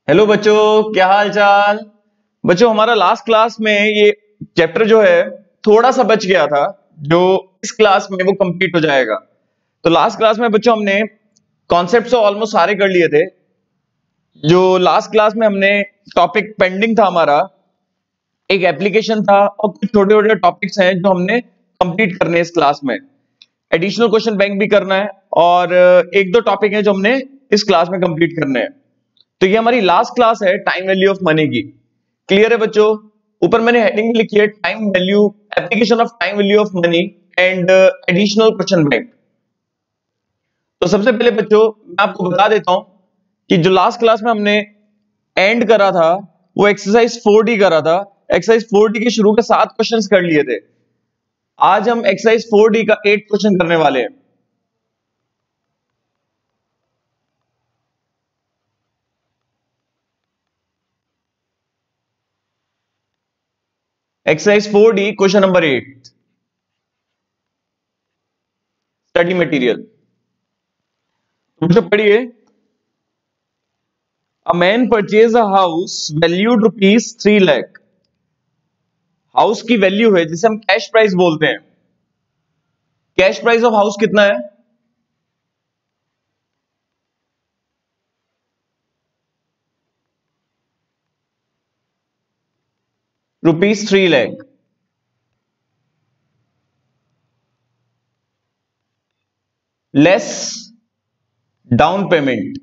Hello बच्चों, क्या हाल चाल। बच्चों, हमारा लास्ट क्लास में ये चैप्टर जो है थोड़ा सा बच गया था, जो इस क्लास में वो कंप्लीट हो जाएगा। तो लास्ट क्लास में बच्चों हमने कॉन्सेप्ट तो ऑलमोस्ट सारे कर लिए थे। जो लास्ट क्लास में हमने टॉपिक पेंडिंग था हमारा, एक एप्लीकेशन था और कुछ छोटे छोटे टॉपिक्स हैं जो हमने कंप्लीट करने इस क्लास में। एडिशनल क्वेश्चन बैंक भी करना है और एक दो टॉपिक है जो हमने इस क्लास में कंप्लीट करने हैं। तो ये हमारी लास्ट क्लास है टाइम वैल्यू ऑफ मनी की। क्लियर है बच्चों? ऊपर मैंने हेडिंग लिखी है time value, application of time value of money and additional question bank. तो सबसे पहले बच्चों मैं आपको बता देता हूं कि जो लास्ट क्लास में हमने एंड करा था वो एक्सरसाइज 4D करा था। एक्सरसाइज 4D के शुरू के 7 क्वेश्चंस कर लिए थे। आज हम एक्सरसाइज 4D का 8 क्वेश्चन करने वाले हैं। Exercise 4D question number 8, study material. तो पढ़िए। A man purchased a house valued rupees 3 lakh। House की वैल्यू है जिसे हम कैश प्राइस बोलते हैं। कैश प्राइस ऑफ हाउस कितना है? Rupees 3 lakh. Less down payment.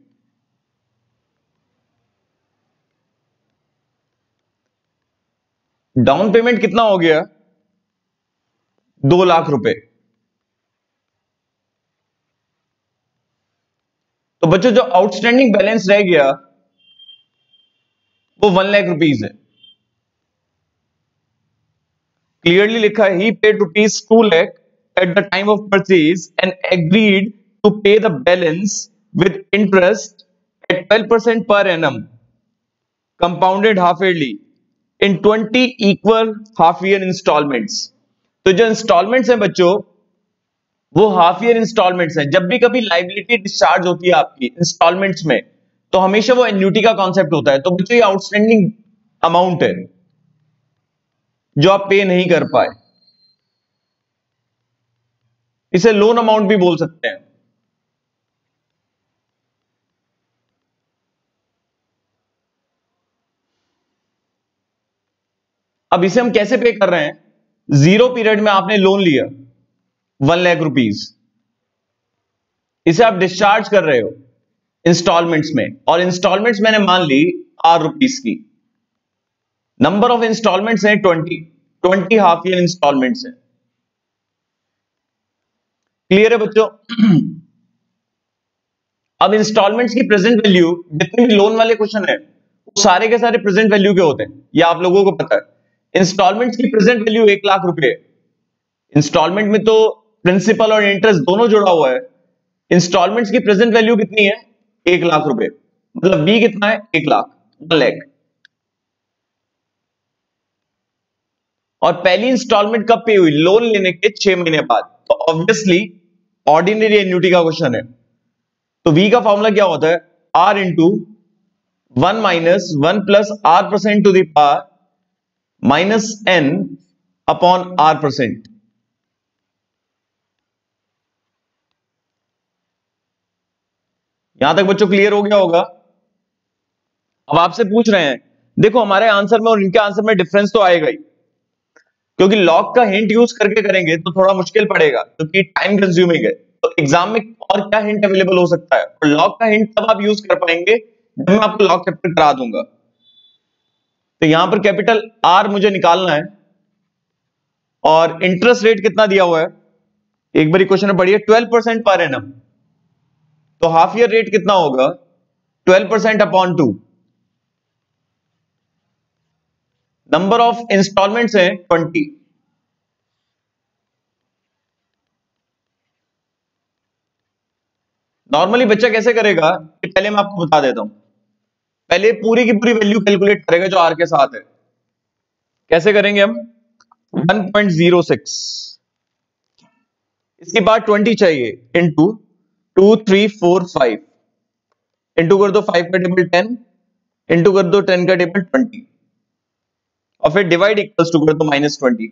Down payment कितना हो गया? 2 लाख रुपए। तो बच्चों जो आउटस्टैंडिंग बैलेंस रह गया वो 1 लाख रुपीज है। क्लियरली लिखा है, he paid rupees 2 lakh at the time of purchase and agreed to pay the balance with interest at 12% per annum compounded half yearly in 20 equal half year instalments. तो जो installments हैं बच्चों वो हाफ ईयर इंस्टॉलमेंट्स हैं। जब भी कभी liability discharge होती है आपकी इंस्टॉलमेंट्स में तो हमेशा वो एन्युटी का कॉन्सेप्ट होता है। तो बच्चों ये आउटस्टैंडिंग अमाउंट है जो आप पे नहीं कर पाए। इसे लोन अमाउंट भी बोल सकते हैं। अब इसे हम कैसे पे कर रहे हैं? 0 पीरियड में आपने लोन लिया 1 लाख रुपीज, इसे आप डिस्चार्ज कर रहे हो इंस्टॉलमेंट्स में, और इंस्टॉलमेंट्स मैंने मान ली ₹R की। नंबर ऑफ इंस्टॉलमेंट्स हैं 20 हाफ ईयर इंस्टॉलमेंट्स हैं। क्लियर है बच्चों? अब इंस्टॉलमेंट्स की प्रेजेंट वैल्यू, जितने भी लोन वाले क्वेश्चन है वो सारे के सारे प्रेजेंट वैल्यू के होते हैं, ये आप लोगों को पता है। इंस्टॉलमेंट्स की प्रेजेंट वैल्यू 1 लाख रुपए है। इंस्टॉलमेंट में तो प्रिंसिपल और इंटरेस्ट दोनों जुड़ा हुआ है। इंस्टॉलमेंट्स की प्रेजेंट वैल्यू कितनी है? 1 लाख रुपए। मतलब बी कितना है? 1 लाख, 1 लाख। और पहली इंस्टॉलमेंट कब पे हुई? लोन लेने के 6 महीने बाद। तो ऑब्वियसली ऑर्डिनरी एन्युटी का क्वेश्चन है। तो वी का फॉर्मूला क्या होता है? R into 1 minus 1 plus R% to the power minus n upon R%। यहां तक बच्चों क्लियर हो गया होगा? अब आपसे पूछ रहे हैं, देखो हमारे आंसर में और इनके आंसर में डिफरेंस तो आएगा ही, क्योंकि लॉग का हिंट यूज करके करेंगे तो थोड़ा मुश्किल पड़ेगा क्योंकि टाइम कंज्यूमिंग है। तो एग्जाम में और क्या हिंट अवेलेबल हो सकता है? और लॉग का हिंट तब आप यूज कर पाएंगे जब मैं आपको लॉग चैप्टर करा दूंगा। तो यहां पर कैपिटल आर मुझे निकालना है और इंटरेस्ट रेट कितना दिया हुआ है एक बार क्वेश्चन में पढ़िए, 12% पर एनम। तो हाफ ईयर रेट कितना होगा? 12% अपॉन 2। नंबर ऑफ इंस्टॉलमेंट्स हैं 20। नॉर्मली बच्चा कैसे करेगा कि पहले मैं आपको बता देता हूं। पहले पूरी की पूरी वैल्यू कैलकुलेट करेगा जो आर के साथ है। कैसे करेंगे हम? 1.06, इसके बाद 20 चाहिए, इंटू 2 3 4 5, इंटू कर दो 5 का टेबल 10, इंटू कर दो 10 का टेबल 20 और फिर डिवाइड इक्वल्स टू कर दो -20।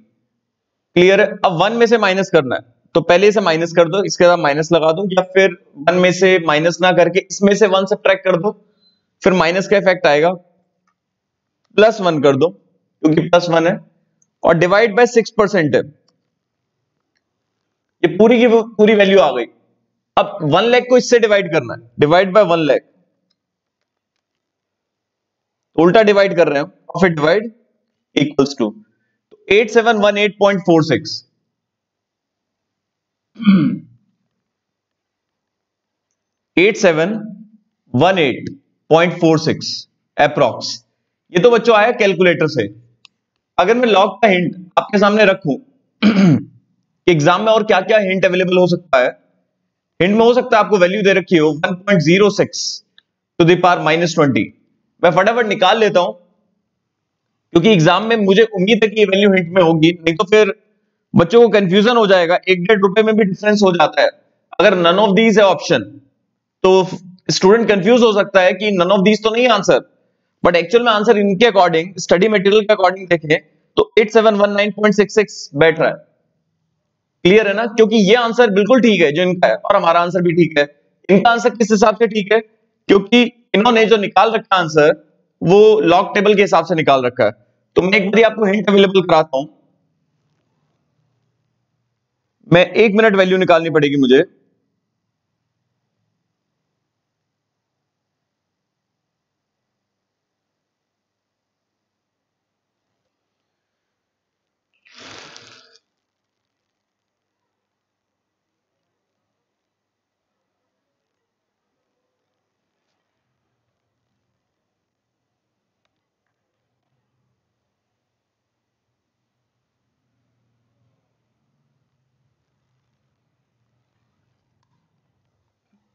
क्लियर है? अब 1 में से माइनस करना है तो पहले से माइनस कर दो, इसके बाद माइनस लगा दो, या फिर 1 में से माइनस ना करके इसमें से 1 सब्ट्रैक्ट कर दो, फिर माइनस का इफेक्ट आएगा, +1 कर दो क्योंकि +1 है, और डिवाइड बाय 6% है। ये पूरी की पूरी वैल्यू आ गई। अब 1 लाख को इससे डिवाइड करना है, डिवाइड बाय 1 लाख, उल्टा डिवाइड कर रहे हैं और फिर डिवाइड इक्वल्स टू 8718.46। 8718.46 अप्रॉक्स। ये तो बच्चों आया कैलकुलेटर से। अगर मैं लॉग का हिंट आपके सामने रखूं कि एग्जाम में और क्या क्या हिंट अवेलेबल हो सकता है, हिंट में हो सकता है आपको वैल्यू दे रखी हो 1.06 टू द पावर -20। मैं फटाफट निकाल लेता हूं क्योंकि एग्जाम में मुझे उम्मीद है कि ये वैल्यू हिंट में होगी, नहीं तो फिर बच्चों को कंफ्यूजन हो जाएगा। 1-1.5 रुपए में भी डिफरेंस हो जाता है। अगर नन ऑफ दीज है ऑप्शन तो स्टूडेंट कंफ्यूज हो सकता है कि नन ऑफ दीज तो नहीं आंसर, बट एक्चुअल में आंसर इनके अकॉर्डिंग, स्टडी मटेरियल के अकॉर्डिंग देखें तो 8719.66 बैठ रहा है। क्लियर है ना? क्योंकि ये आंसर बिल्कुल ठीक है जो इनका है, और हमारा आंसर भी ठीक है। इनका आंसर किस हिसाब से ठीक है? क्योंकि इन्होंने जो निकाल रखा आंसर वो लॉग टेबल के हिसाब से निकाल रखा है। तो मैं एक बार आपको हिंट अवेलेबल कराता हूं। मैं 1 मिनट वैल्यू निकालनी पड़ेगी मुझे।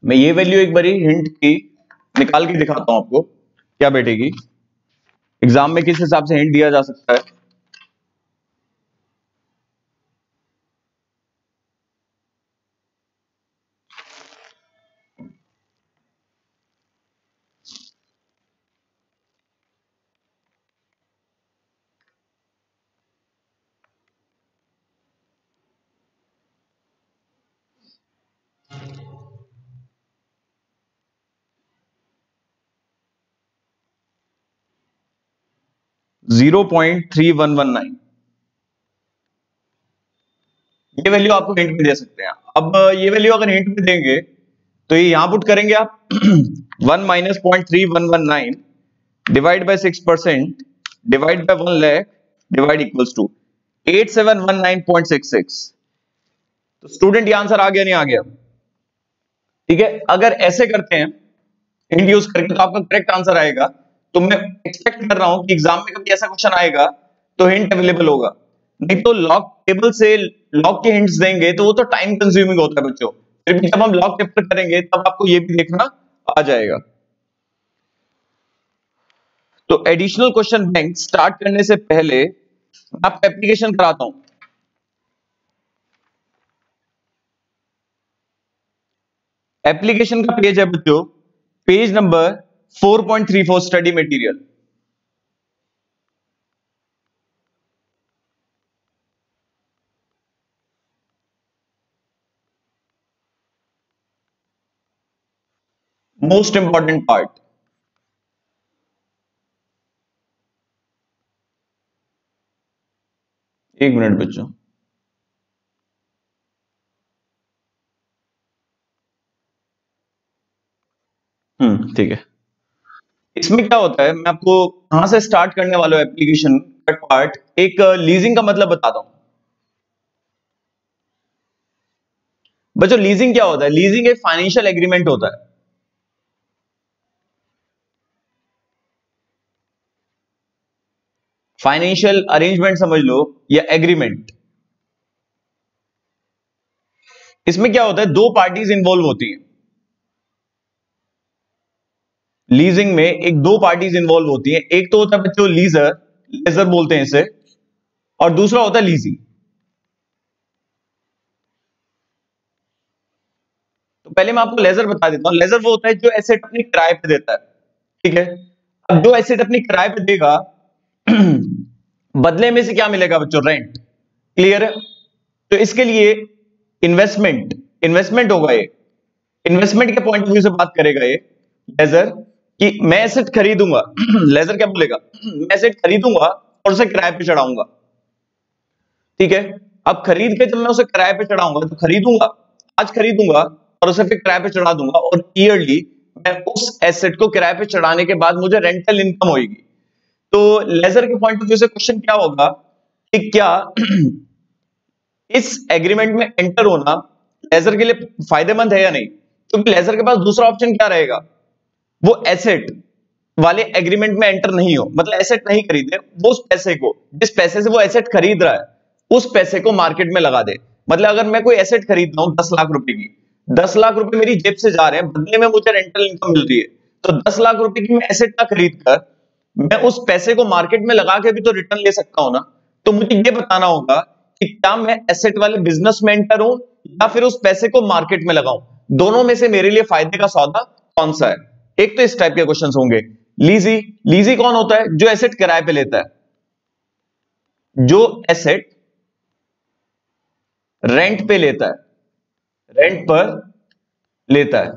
मैं ये वैल्यू एक बारी हिंट की निकाल के दिखाता हूं आपको क्या बैठेगी। एग्जाम में किस हिसाब से हिंट दिया जा सकता है। 0.3119 ये वैल्यू आपको हिंट में दे सकते हैं। अब ये वैल्यू अगर हिंट में देंगे तो ये यहां पुट करेंगे आप 1 minus 0.3119 divide by 6% divide by 1 lakh divide equals to 8719.66। तो स्टूडेंट ये आंसर आ गया नहीं आ गया? ठीक है, अगर ऐसे करते हैं हिंट यूज करके तो आपका करेक्ट आंसर आएगा। तो मैं एक्सपेक्ट कर रहा हूं कि एग्जाम में कभी ऐसा क्वेश्चन आएगा तो हिंट अवेलेबल होगा, नहीं तो लॉग टेबल से लॉग के हिंट्स देंगे तो वो तो टाइम कंज्यूमिंग होता है बच्चों। फिर भी जब हम लॉग चैप्टर करेंगे तब आपको ये भी देखना आ जाएगा। तो एडिशनल क्वेश्चन बैंक स्टार्ट करने से पहले मैं आपको एप्लीकेशन कराता हूं। एप्लीकेशन का पेज है बच्चों, page number 4.34 study material. Most important part. एक मिनट बच्चों। ठीक है। इसमें क्या होता है मैं आपको कहां से स्टार्ट करने वाला हूं एप्लीकेशन का पार्ट। एक लीजिंग का मतलब बताता हूं बच्चों। लीजिंग क्या होता है? लीजिंग एक फाइनेंशियल एग्रीमेंट होता है। फाइनेंशियल अरेंजमेंट समझ लो या एग्रीमेंट। इसमें क्या होता है, दो पार्टीज इंवॉल्व होती हैं। लीजिंग में एक दो पार्टीज इंवॉल्व होती हैं। एक तो होता है बच्चों लीजर, लेजर बोलते हैं इसे, और दूसरा होता है लीजी। तो पहले मैं आपको लेजर बता देता हूं। लेजर वो होता है जो एसेट अपने किराए पे देता है, ठीक है। अब जो एसेट अपनी किराए पे देगा बदले में से क्या मिलेगा बच्चों? रेंट। क्लियर है? तो इसके लिए इन्वेस्टमेंट होगा। ये इन्वेस्टमेंट के पॉइंट ऑफ व्यू से बात करेगा ये लेजर कि मैं एसेट खरीदूंगा लेजर क्या बोलेगा? मैं एसेट खरीदूंगा और उसे किराए पे चढ़ाऊंगा। ठीक है, अब खरीद के जब मैं उसे किराए पे चढ़ाऊंगा तो खरीदूंगा, आज खरीदूंगा और उसे फिर किराए पे चढ़ा दूंगा और ईयरली मैं उस एसेट को किराए पे चढ़ाने के बाद मुझे रेंटल इनकम होगी। तो लेजर के पॉइंट ऑफ व्यू से क्वेश्चन क्या होगा कि क्या इस एग्रीमेंट में एंटर होना लेजर के लिए फायदेमंद है या नहीं? क्योंकि लेजर के पास दूसरा ऑप्शन क्या रहेगा? वो एसेट वाले एग्रीमेंट में एंटर नहीं हो, मतलब एसेट नहीं खरीदे, वो उस पैसे को, जिस पैसे से वो एसेट खरीद रहा है उस पैसे को मार्केट में लगा दे। मतलब अगर मैं कोई एसेट खरीद रहा हूं 10 लाख रुपए की, 10 लाख रुपए मेरी जेब से जा रहे हैं, बदले में मुझे रेंटल इनकम मिल रही है, तो 10 लाख रुपए की मैं एसेट ना खरीद कर मैं उस पैसे को मार्केट में लगा के भी तो रिटर्न ले सकता हूं ना। तो मुझे ये बताना होगा कि क्या मैं एसेट वाले बिजनेस में एंटर हूं या फिर उस पैसे को मार्केट में लगाऊं, दोनों में से मेरे लिए फायदे का सौदा कौन सा है? एक तो इस टाइप के क्वेश्चंस होंगे। लीजी कौन होता है? जो एसेट किराए पे लेता है, जो एसेट रेंट पे लेता है, रेंट पर लेता है।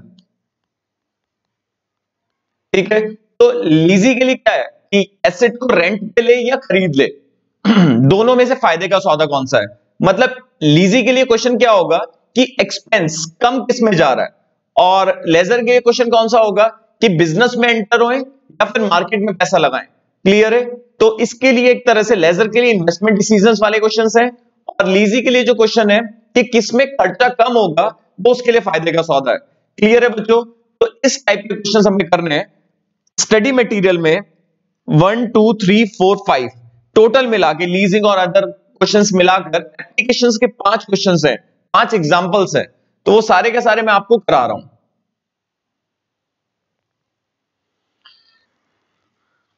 ठीक है, तो लीजी के लिए क्या है कि एसेट को रेंट पे ले या खरीद ले दोनों में से फायदे का सौदा कौन सा है? मतलब लीजी के लिए क्वेश्चन क्या होगा कि एक्सपेंस कम किस में जा रहा है, और लेजर के लिए क्वेश्चन कौन सा होगा कि बिजनेस में एंटर होए या फिर मार्केट में पैसा लगाएं। क्लियर है? तो इसके लिए एक तरह से लेजर के लिए इन्वेस्टमेंट डिसीजंस वाले क्वेश्चंस हैं, और लीजी के लिए जो क्वेश्चन है कि किसमें खर्चा कम होगा वो उसके लिए फायदे का सौदा है। क्लियर है बच्चों? तो इस टाइप के क्वेश्चंस हमें करने हैं स्टडी मटेरियल में 1 2 3 4 5 टोटल मिला के, लीजिंग और अदर क्वेश्चंस मिलाकर एप्लीकेशंस के 5 क्वेश्चंस हैं, 5 एग्जांपल्स हैं, तो वो सारे के सारे मैं आपको करा रहा हूं।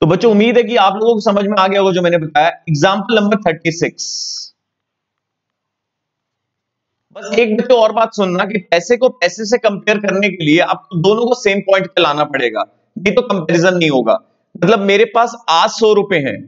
तो बच्चों उम्मीद है कि आप लोगों को समझ में आ गया होगा जो मैंने बताया। Example number 36। बस एक बच्चों और बात सुनना कि पैसे को पैसे से कंपेयर करने के लिए आपको दोनों को सेम पॉइंट पे लाना पड़ेगा, नहीं तो कंपैरिजन नहीं होगा। मतलब मेरे पास आज 100 रुपए हैं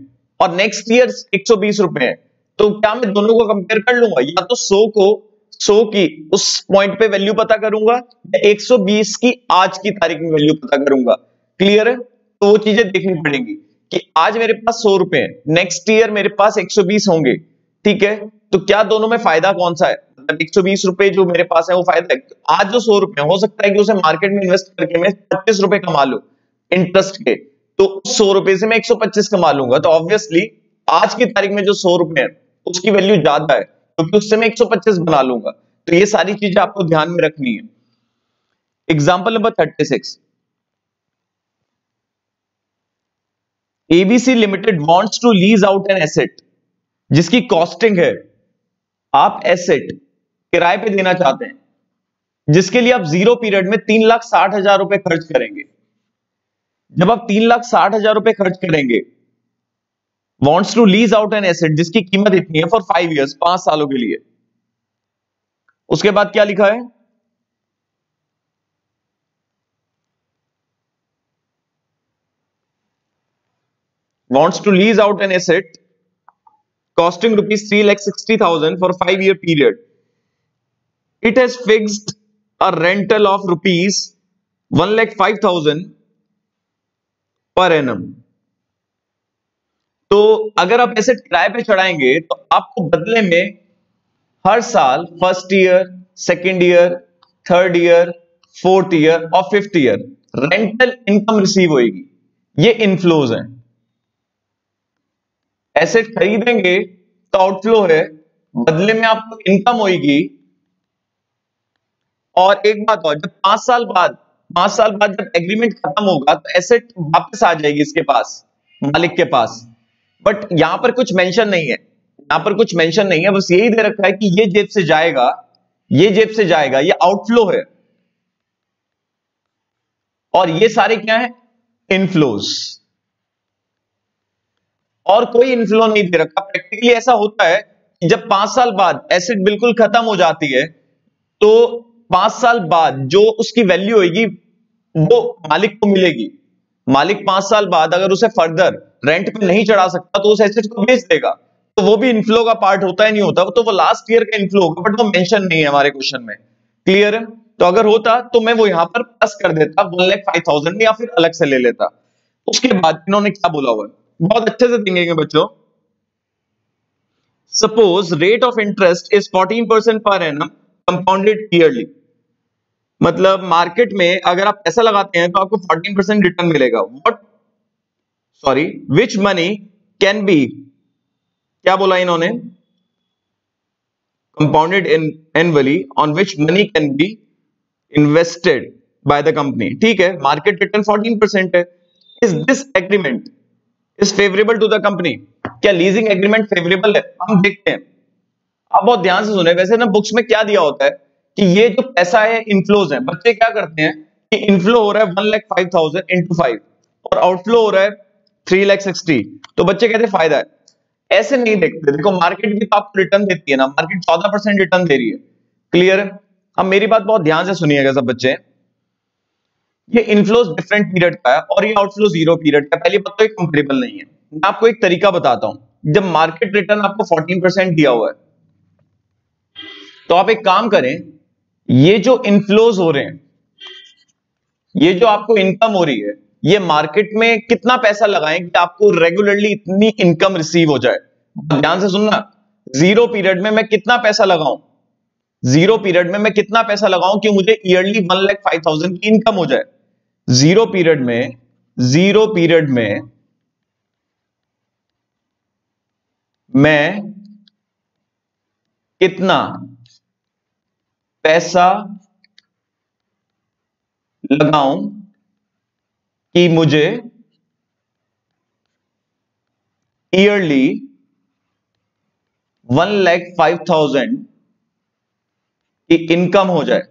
और नेक्स्ट ईयर 120 रुपए हैं, तो क्या मैं दोनों को कंपेयर कर लूंगा? या तो 100 की उस पॉइंट पे वैल्यू पता करूंगा या 120 की आज की तारीख में वैल्यू पता करूंगा। क्लियर है? तो वो चीजें देखनी पड़ेंगी कि आज मेरे पास 100 रुपए हैं, नेक्स्ट ईयर मेरे पास 120 होंगे। ठीक है, तो क्या दोनों में फायदा कौन सा है? मतलब 120 रुपए जो मेरे पास है वो फायदा है। आज जो 100 रुपए हो सकता है कि उसे मार्केट में इन्वेस्ट करके मैं 25 रुपए कमा लूं इंटरेस्ट के, तो 100 रुपए से मैं 125 कमा लूंगा। तो ऑब्वियसली आज की तारीख में जो 100 रुपए है उसकी वैल्यू ज्यादा है, क्योंकि उससे मैं 125 बना लूंगा। तो ये सारी चीजें आपको ध्यान में रखनी है। Example number 36। ABC limited wants to lease out an asset जिसकी कॉस्टिंग है, आप एसेट किराए पे देना चाहते हैं, जिसके लिए आप 0 पीरियड में 3,60,000 रुपए खर्च करेंगे। जब आप 3,60,000 रुपए खर्च करेंगे, wants to lease out an asset जिसकी कीमत इतनी है फॉर 5 इयर्स, 5 सालों के लिए। उसके बाद क्या लिखा है? wants to lease out an asset costing rupees 3,60,000 for 5-year period. It has fixed a rental of rupees 1,05,000 per annum. तो अगर आप एसेट किराए पे चढ़ाएंगे तो आपको बदले में हर साल first year, second year, third year, fourth year और fifth year rental income receive होगी। ये इनफ्लोज हैं। एसेट खरीदेंगे तो आउटफ्लो है, बदले में आपको इनकम होगी। और एक बात और, जब 5 साल बाद जब एग्रीमेंट खत्म होगा तो एसेट वापस आ जाएगी इसके पास, मालिक के पास। बट यहां पर कुछ मेंशन नहीं है, बस यही दे रखा है कि ये जेब से जाएगा, ये आउटफ्लो है। और ये सारे क्या है? इनफ्लोज। और कोई इनफ्लो नहीं दे रखा। प्रैक्टिकली ऐसा होता है कि जब 5 साल बाद एसेट बिल्कुल खत्म हो जाती है तो 5 साल बाद जो उसकी वैल्यू होगी वो मालिक को मिलेगी। मालिक 5 साल बाद अगर उसे फर्दर रेंट पे नहीं चढ़ा सकता तो उस एसेट को बेच देगा, तो वो भी इनफ्लो का पार्ट होता है नहीं होता, तो वो लास्ट ईयर का इनफ्लो होगा, बट वो मेंशन नहीं है हमारे क्वेश्चन में। क्लियर है? तो अगर होता तो मैं वो यहां पर प्लस कर देता 1,05,000 या फिर अलग से ले लेता। उसके बाद इन्होंने क्या बोला हुआ है, बहुत अच्छे से देखेंगे बच्चों। Suppose rate of interest is 14% पर एनम कंपाउंडेड ईयरली। मतलब मार्केट में अगर आप पैसा लगाते हैं तो आपको 14% रिटर्न मिलेगा। विच मनी कैन बी, क्या बोला इन्होंने, compounded annually on which money can be invested by the company. ठीक है, मार्केट रिटर्न 14% है। Is this agreement is favourable to the company? क्या लीजिंग एग्रीमेंट फेवरेबल है? हम देखते हैं, आप बहुत ध्यान से सुने। वैसे ना बुक्स में क्या दिया होता है कि ये जो पैसा है इनफ्लोज है, बच्चे क्या करते हैं कि इनफ्लो हो रहा है 1,05,000 इंटू 5 और आउटफ्लो हो रहा है 3,60,000, तो बच्चे कहते हैं फायदा है। ऐसे नहीं देखते, देखो मार्केट भी तो आपको रिटर्न देती है ना, मार्केट 14% रिटर्न दे रही है। क्लियर है? अब मेरी बात बहुत ध्यान से सुनिएगा सब बच्चे, ये इनफ्लोज डिफरेंट पीरियड का है और ये आउटफ्लो 0 पीरियड का। पहली बात तो ये कंपेरेबल नहीं है। मैं आपको एक तरीका बताता हूं। जब मार्केट रिटर्न आपको 14% दिया हुआ है तो आप एक काम करें, ये जो इनफ्लोज हो रहे हैं, ये जो आपको इनकम हो रही है, ये मार्केट में कितना पैसा लगाएं कि आपको रेगुलरली इतनी इनकम रिसीव हो जाए। ध्यान से सुनना, 0 पीरियड में मैं कितना पैसा लगाऊं, 0 पीरियड में मैं कितना पैसा लगाऊं कि मुझे ईयरली 1,05,000 की इनकम हो जाए। 0 पीरियड में मैं कितना पैसा लगाऊं कि मुझे ईयरली 1,05,000 की इनकम हो जाए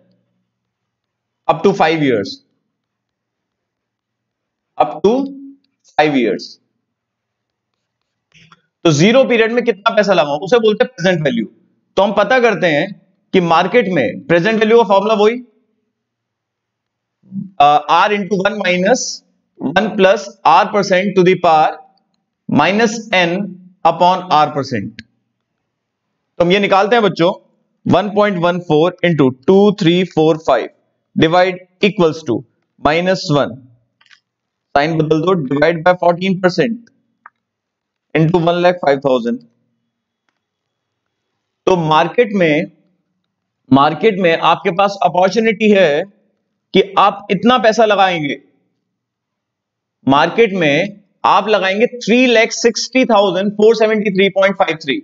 अप टू 5 इयर्स, तो 0 पीरियड में कितना पैसा लगाऊं उसे बोलते हैं प्रेजेंट वैल्यू। तो हम पता करते हैं कि मार्केट में प्रेजेंट वैल्यू का फॉर्मूला वही R into 1 minus 1 plus R% to the power minus N upon R%। तो हम ये निकालते हैं बच्चों, 1.14 into 2345 divide equals to -1, sign बदल दो, डिवाइड बाय 14% इंटू 1,05,000। तो मार्केट में आपके पास अपॉर्चुनिटी है कि आप इतना पैसा लगाएंगे। मार्केट में आप लगाएंगे 3,60,473.53,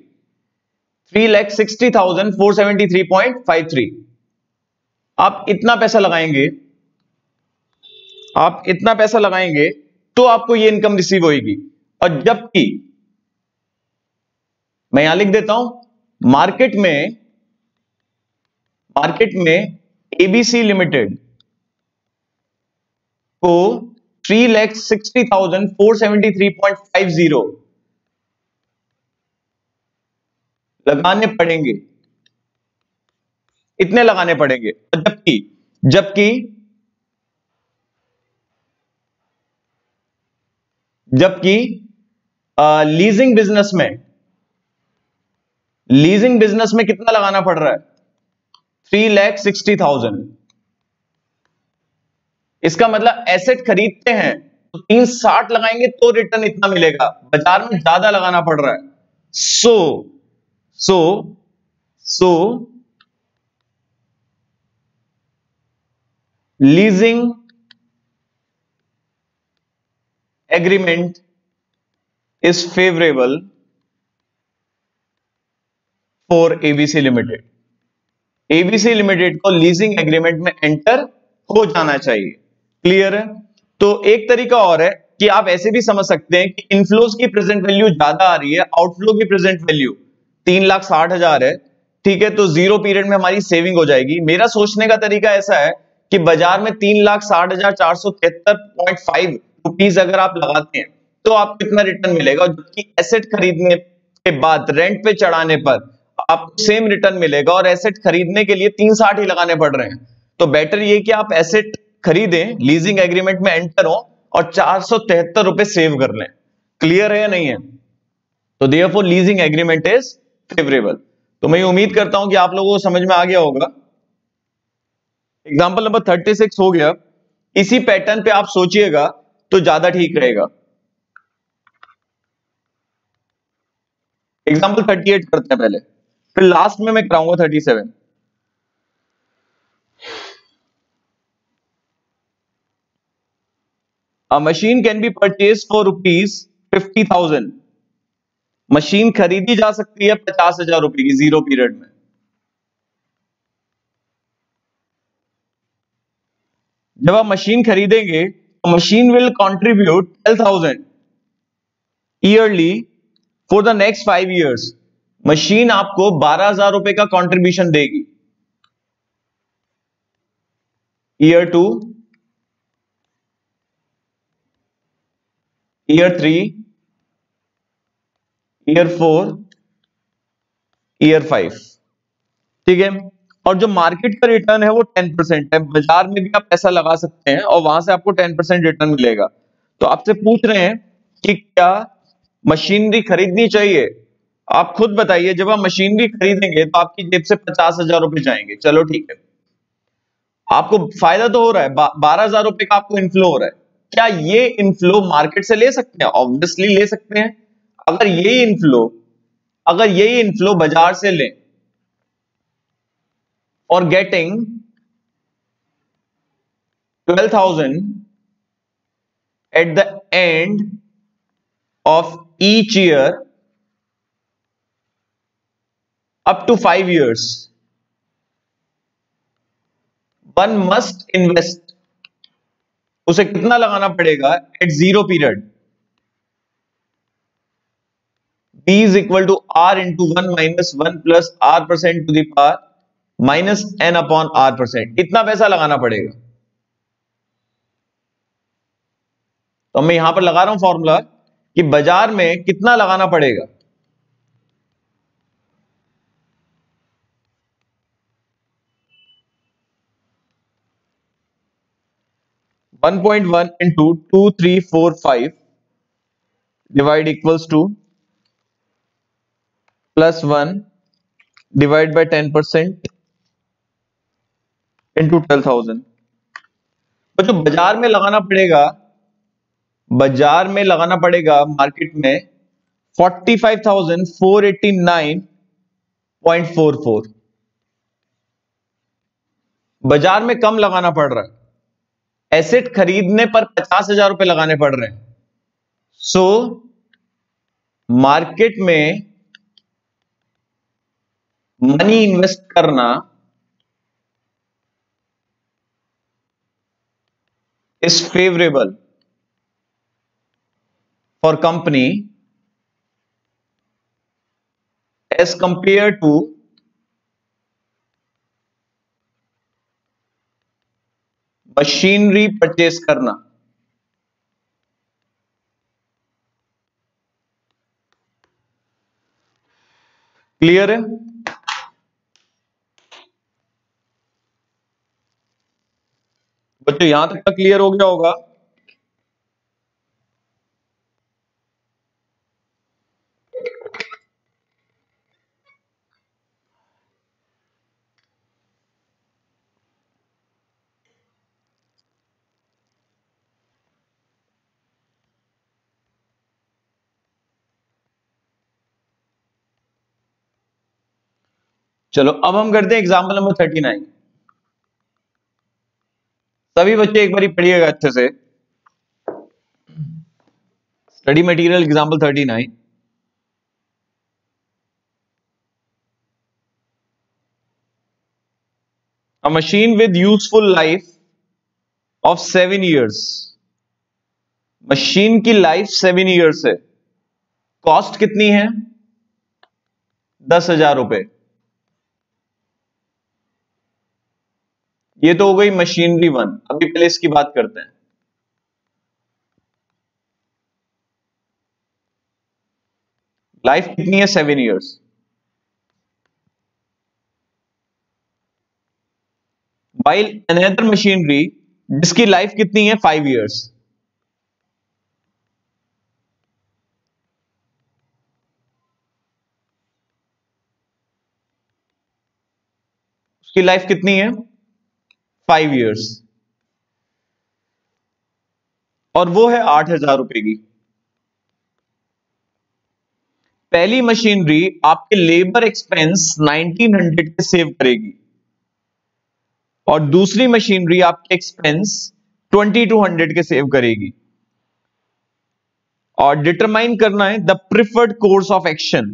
3,60,473.53। आप इतना पैसा लगाएंगे तो आपको ये इनकम रिसीव होगी। और जबकि मैं यहां लिख देता हूं, मार्केट में एबीसी लिमिटेड को 3,60,473.50 लगाने पड़ेंगे, इतने लगाने पड़ेंगे। जबकि लीजिंग बिजनेस में कितना लगाना पड़ रहा है, 3,60,000। इसका मतलब एसेट खरीदते हैं तो 360 लगाएंगे तो रिटर्न इतना मिलेगा, बाजार में ज्यादा लगाना पड़ रहा है। So leasing agreement is favourable for ABC limited. ABC limited को लीजिंग एग्रीमेंट में एंटर हो जाना चाहिए। क्लियर है? तो एक तरीका और है कि आप ऐसे भी समझ सकते हैं कि इनफ्लोज की प्रेजेंट वैल्यू ज्यादा आ रही है, आउटफ्लो की प्रेजेंट वैल्यू 3,60,000 है। ठीक है, तो 0 पीरियड में हमारी सेविंग हो जाएगी। मेरा सोचने का तरीका ऐसा है कि बाजार में 3,60,473.5 रुपीज अगर आप लगाते हैं तो आपको कितना रिटर्न मिलेगा, जबकि एसेट खरीदने के बाद रेंट पे चढ़ाने पर आपको सेम रिटर्न मिलेगा और एसेट खरीदने के लिए 360 ही लगाने पड़ रहे हैं। तो बेटर ये कि आप एसेट खरीदें, लीजिंग एग्रीमेंट में एंटर हो, और 473 रुपए सेव कर लें। क्लियर है या नहीं है? तो therefore leasing agreement is favourable. तो मैं उम्मीद करता हूं कि आप लोगों को समझ में आ गया होगा। एग्जाम्पल नंबर 36 हो गया। इसी पैटर्न पे आप सोचिएगा तो ज्यादा ठीक रहेगा। एग्जाम्पल 38 करते हैं पहले, फिर लास्ट में मैं कराऊंगा 37। A machine can be purchased for ₹50,000। Machine खरीदी जा सकती है 50,000 रुपए की जीरो पीरियड में। जब आप मशीन खरीदेंगे तो machine will contribute 12,000 yearly for the next 5 years। Machine आपको 12,000 रुपए का कंट्रीब्यूशन देगी। Year 2, year 3, year 4, year 5। ठीक है। और जो मार्केट का रिटर्न है वो 10% है। बाजार में भी आप पैसा लगा सकते हैं और वहां से आपको 10% रिटर्न मिलेगा। तो आपसे पूछ रहे हैं कि क्या मशीनरी खरीदनी चाहिए? आप खुद बताइए। जब आप मशीनरी खरीदेंगे तो आपकी जेब से 50,000 रुपए जाएंगे। चलो ठीक है, आपको फायदा तो हो रहा है, 12,000 रुपए का आपको इनफ्लो हो रहा है। क्या ये इनफ्लो मार्केट से ले सकते हैं? ऑब्वियसली ले सकते हैं। अगर यही इनफ्लो बाजार से लें और getting 12,000 at the end of each year up to 5 years, one must invest। उसे कितना लगाना पड़ेगा at zero period? B is equal to R into 1 minus 1 plus R% to the power minus N upon R%। इतना पैसा लगाना पड़ेगा। तो मैं यहां पर लगा रहा हूं फॉर्मूला कि बाजार में कितना लगाना पड़ेगा। One 1.1 into 2, 3, 4, 5 divide equals to plus 1 divide by 10% into 12,000। तो जो बाजार में लगाना पड़ेगा मार्केट में 45,489.44। बाजार में कम लगाना पड़ रहा है। एसेट खरीदने पर 50,000 रुपए लगाने पड़ रहे हैं। सो मार्केट में मनी इन्वेस्ट करना is favourable for company as compare to machinery purchase करना। क्लियर है? बच्चों यहां तक का क्लियर हो गया होगा। चलो अब हम करते हैं एग्जाम्पल नंबर 39। सभी बच्चे एक बारी पढ़िएगा अच्छे से। Study material example 39। A machine with useful life of 7 years। Machine की लाइफ 7 years है। कॉस्ट कितनी है? 10,000 रुपए। ये तो हो गई मशीनरी 1। अभी पहले इसकी बात करते हैं। लाइफ कितनी है? 7 years। वाइल अनदर मशीनरी जिसकी लाइफ कितनी है? 5 years। उसकी लाइफ कितनी है? 5 इयर्स, और वो है 8,000 रुपए की। पहली मशीनरी आपके लेबर एक्सपेंस 1900 के सेव करेगी, और दूसरी मशीनरी आपके एक्सपेंस 2200 के सेव करेगी। और डिटरमाइन करना है the preferred course of action.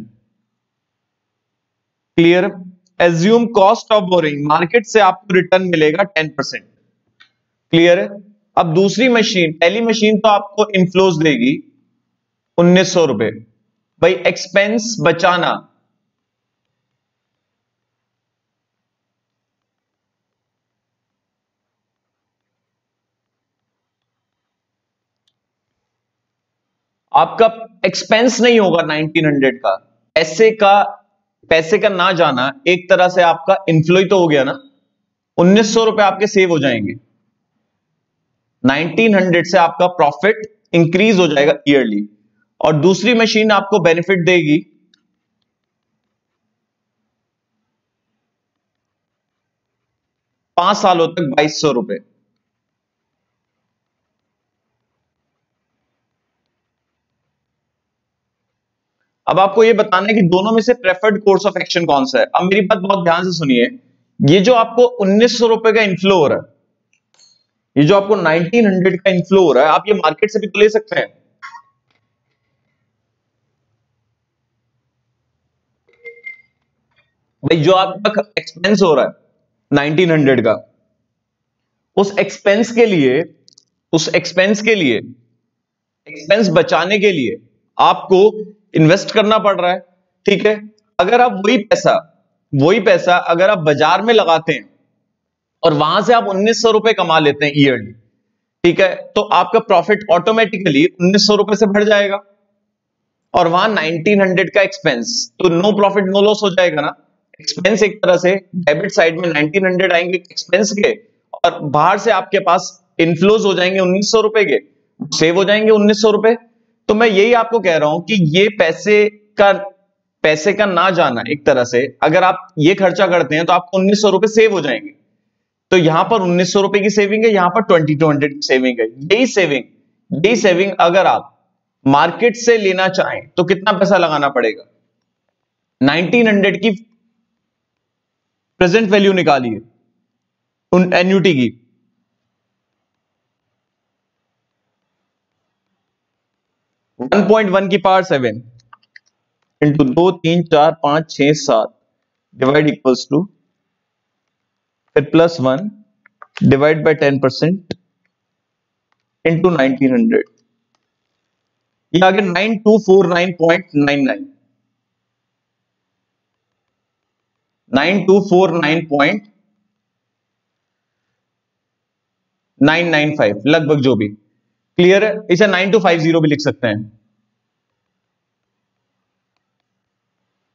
Clear? Assume cost of boring, market से आपको रिटर्न मिलेगा 10%। क्लियर है? अब दूसरी मशीन, पहली मशीन तो आपको इनफ्लोज देगी 1900 रुपए। भाई एक्सपेंस बचाना, आपका एक्सपेंस नहीं होगा 1900 का, पैसे का ना जाना एक तरह से आपका इन्फ्लो ही तो हो गया ना। 1900 रुपए आपके सेव हो जाएंगे, 1900 से आपका प्रॉफिट इंक्रीज हो जाएगा ईयरली। और दूसरी मशीन आपको बेनिफिट देगी 5 सालों तक 2200 रुपए। अब आपको यह बताना है कि दोनों में से प्रेफर्ड कोर्स ऑफ एक्शन कौन सा है। अब मेरी बात बहुत ध्यान से सुनिए, ये जो आपको 1900 रुपए का इन्फ्लो हो रहा है, ये जो आपको 1900 का इन्फ्लो हो रहा है, आप ये मार्केट से भी तो ले सकते हैं। भाई जो आपका एक्सपेंस हो रहा है 1900 का, उस एक्सपेंस के लिए, एक्सपेंस बचाने के लिए आपको इन्वेस्ट करना पड़ रहा है। ठीक है? अगर आप वही पैसा अगर आप बाजार में लगाते हैं और वहां से आप 1900 रुपए कमा लेते हैं ईयरली, ठीक है, तो आपका प्रॉफिट ऑटोमेटिकली 1900 रुपए से बढ़ जाएगा। और वहां 1900 का एक्सपेंस, तो नो प्रॉफिट नो लॉस हो जाएगा ना। एक्सपेंस एक तरह से डेबिट साइड में 1900 आएंगे एक्सपेंस के, और बाहर से आपके पास इनफ्लोज हो जाएंगे 1900 रुपए के, सेव हो जाएंगे 1900 रुपए। तो मैं यही आपको कह रहा हूं कि ये पैसे का ना जाना, एक तरह से अगर आप ये खर्चा करते हैं तो आपको 1900 रुपए सेव हो जाएंगे। तो यहां पर 1900 रुपए की सेविंग है, यहां पर 2200 की सेविंग है। यही सेविंग अगर आप मार्केट से लेना चाहें तो कितना पैसा लगाना पड़ेगा? 1900 की प्रेजेंट वैल्यू निकालिए उन एन्युटी की, 1.1 की power 7 into 2 3 4 5 6 7 divide equals to, फिर +1 डिवाइड बाय 10% इंटू 1900, ये आ गया 9249.99, 9249.995 लगभग जो भी। क्लियर है? इसे 9250 भी लिख सकते हैं।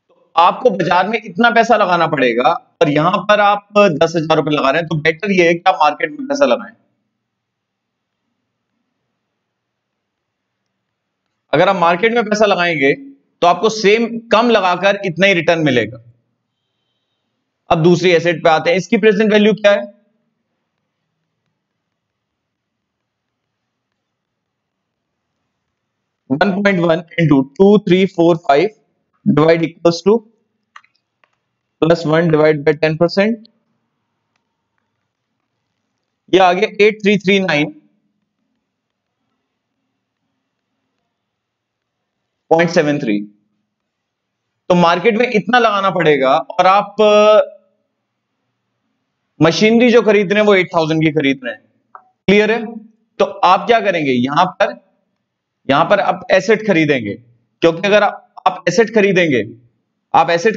तो आपको बाजार में इतना पैसा लगाना पड़ेगा और यहां पर आप 10,000 रुपए लगा रहे हैं, तो बेटर ये है कि आप मार्केट में पैसा लगाएं। अगर आप मार्केट में पैसा लगाएंगे तो आपको सेम कम लगाकर इतना ही रिटर्न मिलेगा। अब दूसरी एसेट पे आते हैं, इसकी प्रेजेंट वैल्यू क्या है? 1.1 into 2345 divide equals to +1 divide by 10%, ये आ गया 8339.73। तो मार्केट में इतना लगाना पड़ेगा, और आप मशीनरी जो खरीद रहे हैं वो 8000 की खरीद रहे हैं। क्लियर है? तो आप क्या करेंगे, यहां पर आप एसेट खरीदेंगे, क्योंकि अगर आप एसेट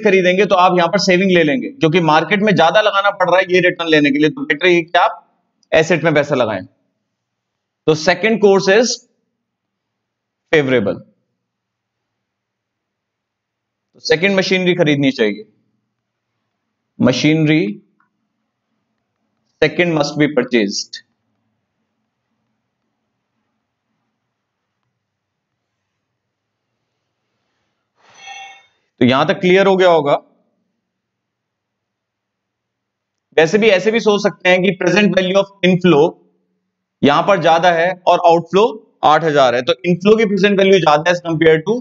खरीदेंगे तो आप यहां पर सेविंग ले लेंगे, क्योंकि मार्केट में ज्यादा लगाना पड़ रहा है ये रिटर्न लेने के लिए, तो बेटर ये कि आप एसेट में पैसा लगाएं। तो सेकंड कोर्स इज फेवरेबल, तो सेकंड मशीनरी खरीदनी चाहिए। Machinery second must be purchased. तो यहां तक क्लियर हो गया होगा। वैसे भी ऐसे भी सोच सकते हैं कि प्रेजेंट वैल्यू ऑफ इनफ्लो यहां पर ज्यादा है और आउटफ्लो 8000 है, तो इनफ्लो की प्रेजेंट वैल्यू ज्यादा है एज कंपेयर टू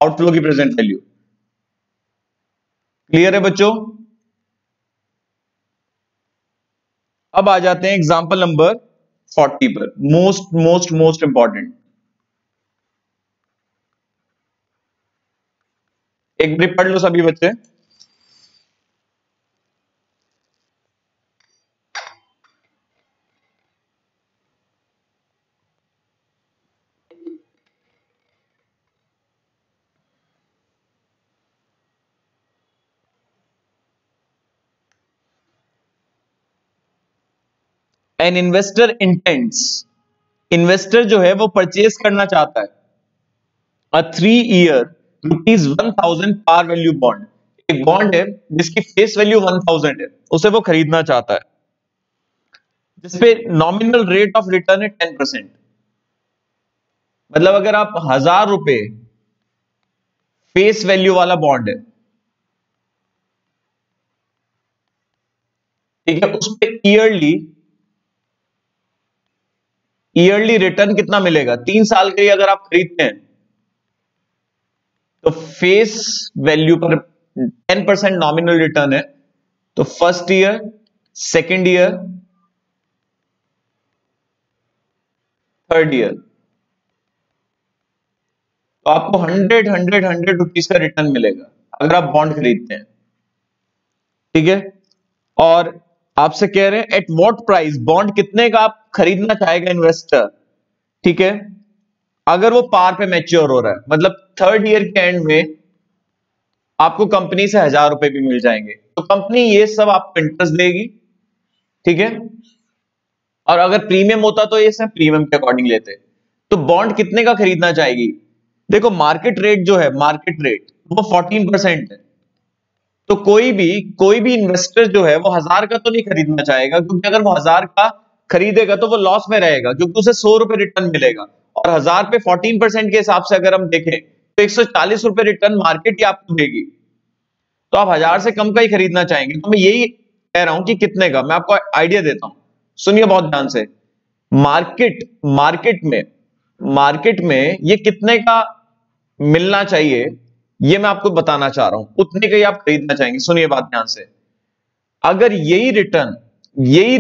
आउटफ्लो की प्रेजेंट वैल्यू। क्लियर है बच्चों? अब आ जाते हैं एग्जांपल नंबर 40 पर, मोस्ट मोस्ट मोस्ट इंपॉर्टेंट। एक बार पढ़ लो सभी बच्चे। एन इन्वेस्टर इंटेंड्स, इन्वेस्टर जो है वो परचेज करना चाहता है अ 3 ईयर ₹1000 पार वैल्यू बॉन्ड। एक बॉन्ड है जिसकी फेस वैल्यू 1000 है, उसे वो खरीदना चाहता है, जिसपे नॉमिनल रेट ऑफ रिटर्न है 10%। मतलब अगर आप ₹1000 फेस वैल्यू वाला बॉन्ड है, ठीक है, उस पे ईयरली रिटर्न कितना मिलेगा? 3 साल के लिए अगर आप खरीदते हैं तो फेस वैल्यू पर 10% नॉमिनल रिटर्न है, तो first year, second year, third year, तो आपको 100 रुपीज का रिटर्न मिलेगा अगर आप बॉन्ड खरीदते हैं, ठीक है। और आपसे कह रहे हैं एट व्हाट प्राइस, बॉन्ड कितने का आप खरीदना चाहेगा इन्वेस्टर, ठीक है, अगर वो पार पे मैच्योर हो रहा है, मतलब थर्ड ईयर के एंड में आपको कंपनी से ₹1000 भी मिल जाएंगे, तो कंपनी ये सब आपको इंटरेस्ट देगी, ठीक है। और अगर प्रीमियम होता तो ये सब प्रीमियम के अकॉर्डिंग लेते। तो बॉन्ड कितने का खरीदना चाहेगी? देखो मार्केट रेट जो है, मार्केट रेट वो 14% है, तो कोई भी इन्वेस्टर जो है वो 1000 का तो नहीं खरीदना चाहेगा, क्योंकि अगर वो 1000 का खरीदेगा तो वो लॉस में रहेगा, क्योंकि उसे ₹100 रिटर्न मिलेगा, और 1000 पे 14% के हिसाब से अगर हम देखें तो ₹140 रिटर्न मार्केट ही आपको देगी, तो आप 1000 से कम का ही खरीदना चाहेंगे। तो मैं यही कह रहा हूं कि कितने का, मैं आपको आइडिया देता हूं, सुनिए बहुत ध्यान से। मार्केट में ये कितने का मिलना चाहिए ये मैं आपको बताना चाह रहा हूं, उतने का ही आप खरीदना चाहेंगे। सुनिए बात ध्यान से। अगर यही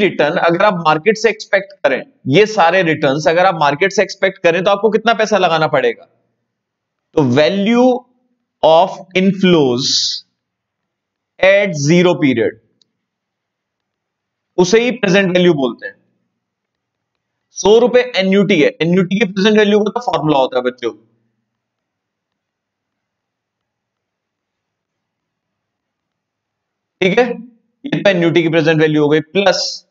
रिटर्न अगर आप मार्केट से एक्सपेक्ट करें, ये सारे रिटर्न्स अगर आप मार्केट से एक्सपेक्ट करें तो आपको कितना पैसा लगाना पड़ेगा? तो value of inflows at zero period, उसे ही प्रेजेंट वैल्यू बोलते हैं। ₹100 एन्यूटी है, एन्यूटी की प्रेजेंट वैल्यू का तो फॉर्मूला होता है बच्चों, ठीक है। ये तो एन्यूटी की प्रेजेंट वैल्यू हो गई, प्लस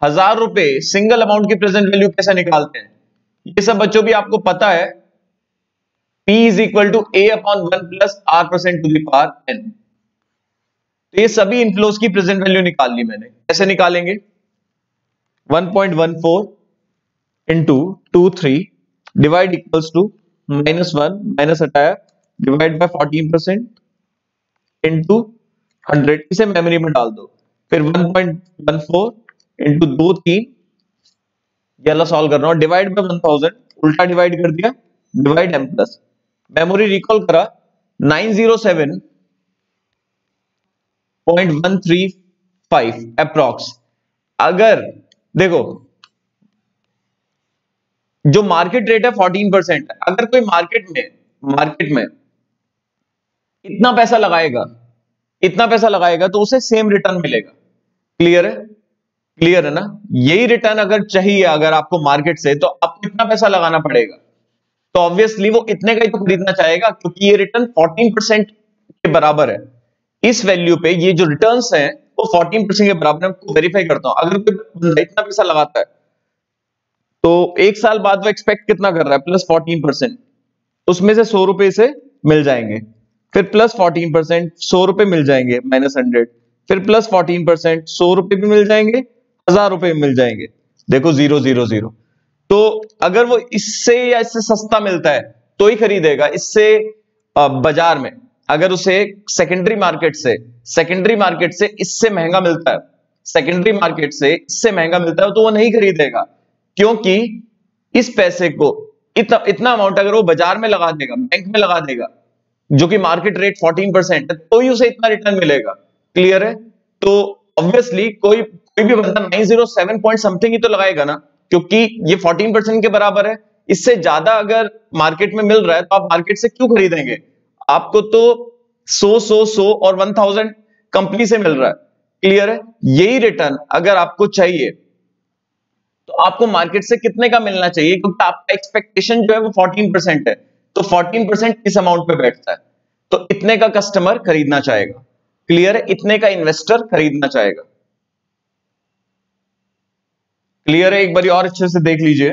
₹1000 सिंगल अमाउंट की प्रेजेंट वैल्यू कैसे निकालते हैं, ये सब बच्चों भी आपको पता है। P is equal to A/1 plus R% to the power n। तो ये सभी इनफ्लोज की प्रेजेंट वैल्यू निकाल ली मैंने। कैसे निकालेंगे? 1.14 into 23 divide equals to -1 minus हटाया डिवाइड बाय 14% इंटू 100, इसे मेमोरी में डाल दो। फिर 1.14 इंटू 2 3, ये वाला सॉल्व कर रहा हूं, डिवाइड बाय 1000, उल्टा डिवाइड कर दिया, divide m plus, memory recall करा 907.135 अप्रॉक्स। अगर देखो जो मार्केट रेट है 14% है, अगर कोई मार्केट में इतना पैसा लगाएगा तो उसे सेम रिटर्न मिलेगा। क्लियर है ना? यही रिटर्न अगर चाहिए अगर आपको मार्केट से, तो आपको कितना पैसा लगाना पड़ेगा? तो ऑब्वियसली वो इतने का ही तो खरीदना चाहेगा, क्योंकि ये रिटर्न 14% के बराबर है। इस वैल्यू पे ये जो रिटर्न्स हैं वो 14% के बराबर है। मैं वेरीफाई करता हूं, अगर कोई बंदा इतना पैसा लगाता है तो 1 साल बाद वो एक्सपेक्ट कितना कर रहा है? प्लस 14%, उसमें से ₹100 से मिल जाएंगे, फिर प्लस 14% ₹100 मिल जाएंगे, -100, फिर प्लस 14% ₹100 भी मिल जाएंगे, ₹1000 भी मिल जाएंगे। देखो 0 0 0। तो अगर वो इससे या इससे सस्ता मिलता है तो ही खरीदेगा। इससे बाजार में अगर उसे सेकेंडरी मार्केट से इससे महंगा मिलता है सेकेंडरी मार्केट से इससे महंगा मिलता है तो वो नहीं खरीदेगा, क्योंकि इस पैसे को इतना अमाउंट अगर वो बाजार में लगा देगा, बैंक में लगा देगा, जो कि मार्केट रेट 14% है, तो ही उसे इतना रिटर्न मिलेगा। क्लियर है? तो ऑब्वियसली कोई भी बंदा 907 पॉइंट समथिंग ही तो लगाएगा ना, क्योंकि ये 14% के बराबर है। इससे ज्यादा अगर मार्केट में मिल रहा है तो आप मार्केट से क्यों खरीदेंगे? आपको तो 100 और 1000 कंपनी से मिल रहा है। क्लियर है? यही रिटर्न अगर आपको चाहिए तो आपको मार्केट से कितने का मिलना चाहिए? क्योंकि आपका एक्सपेक्टेशन जो है वो 14% है, तो 14% किस अमाउंट पे बैठता है? तो इतने का कस्टमर खरीदना चाहेगा। क्लियर है? इतने का इन्वेस्टर खरीदना चाहेगा। क्लियर है? एक बार और अच्छे से देख लीजिए,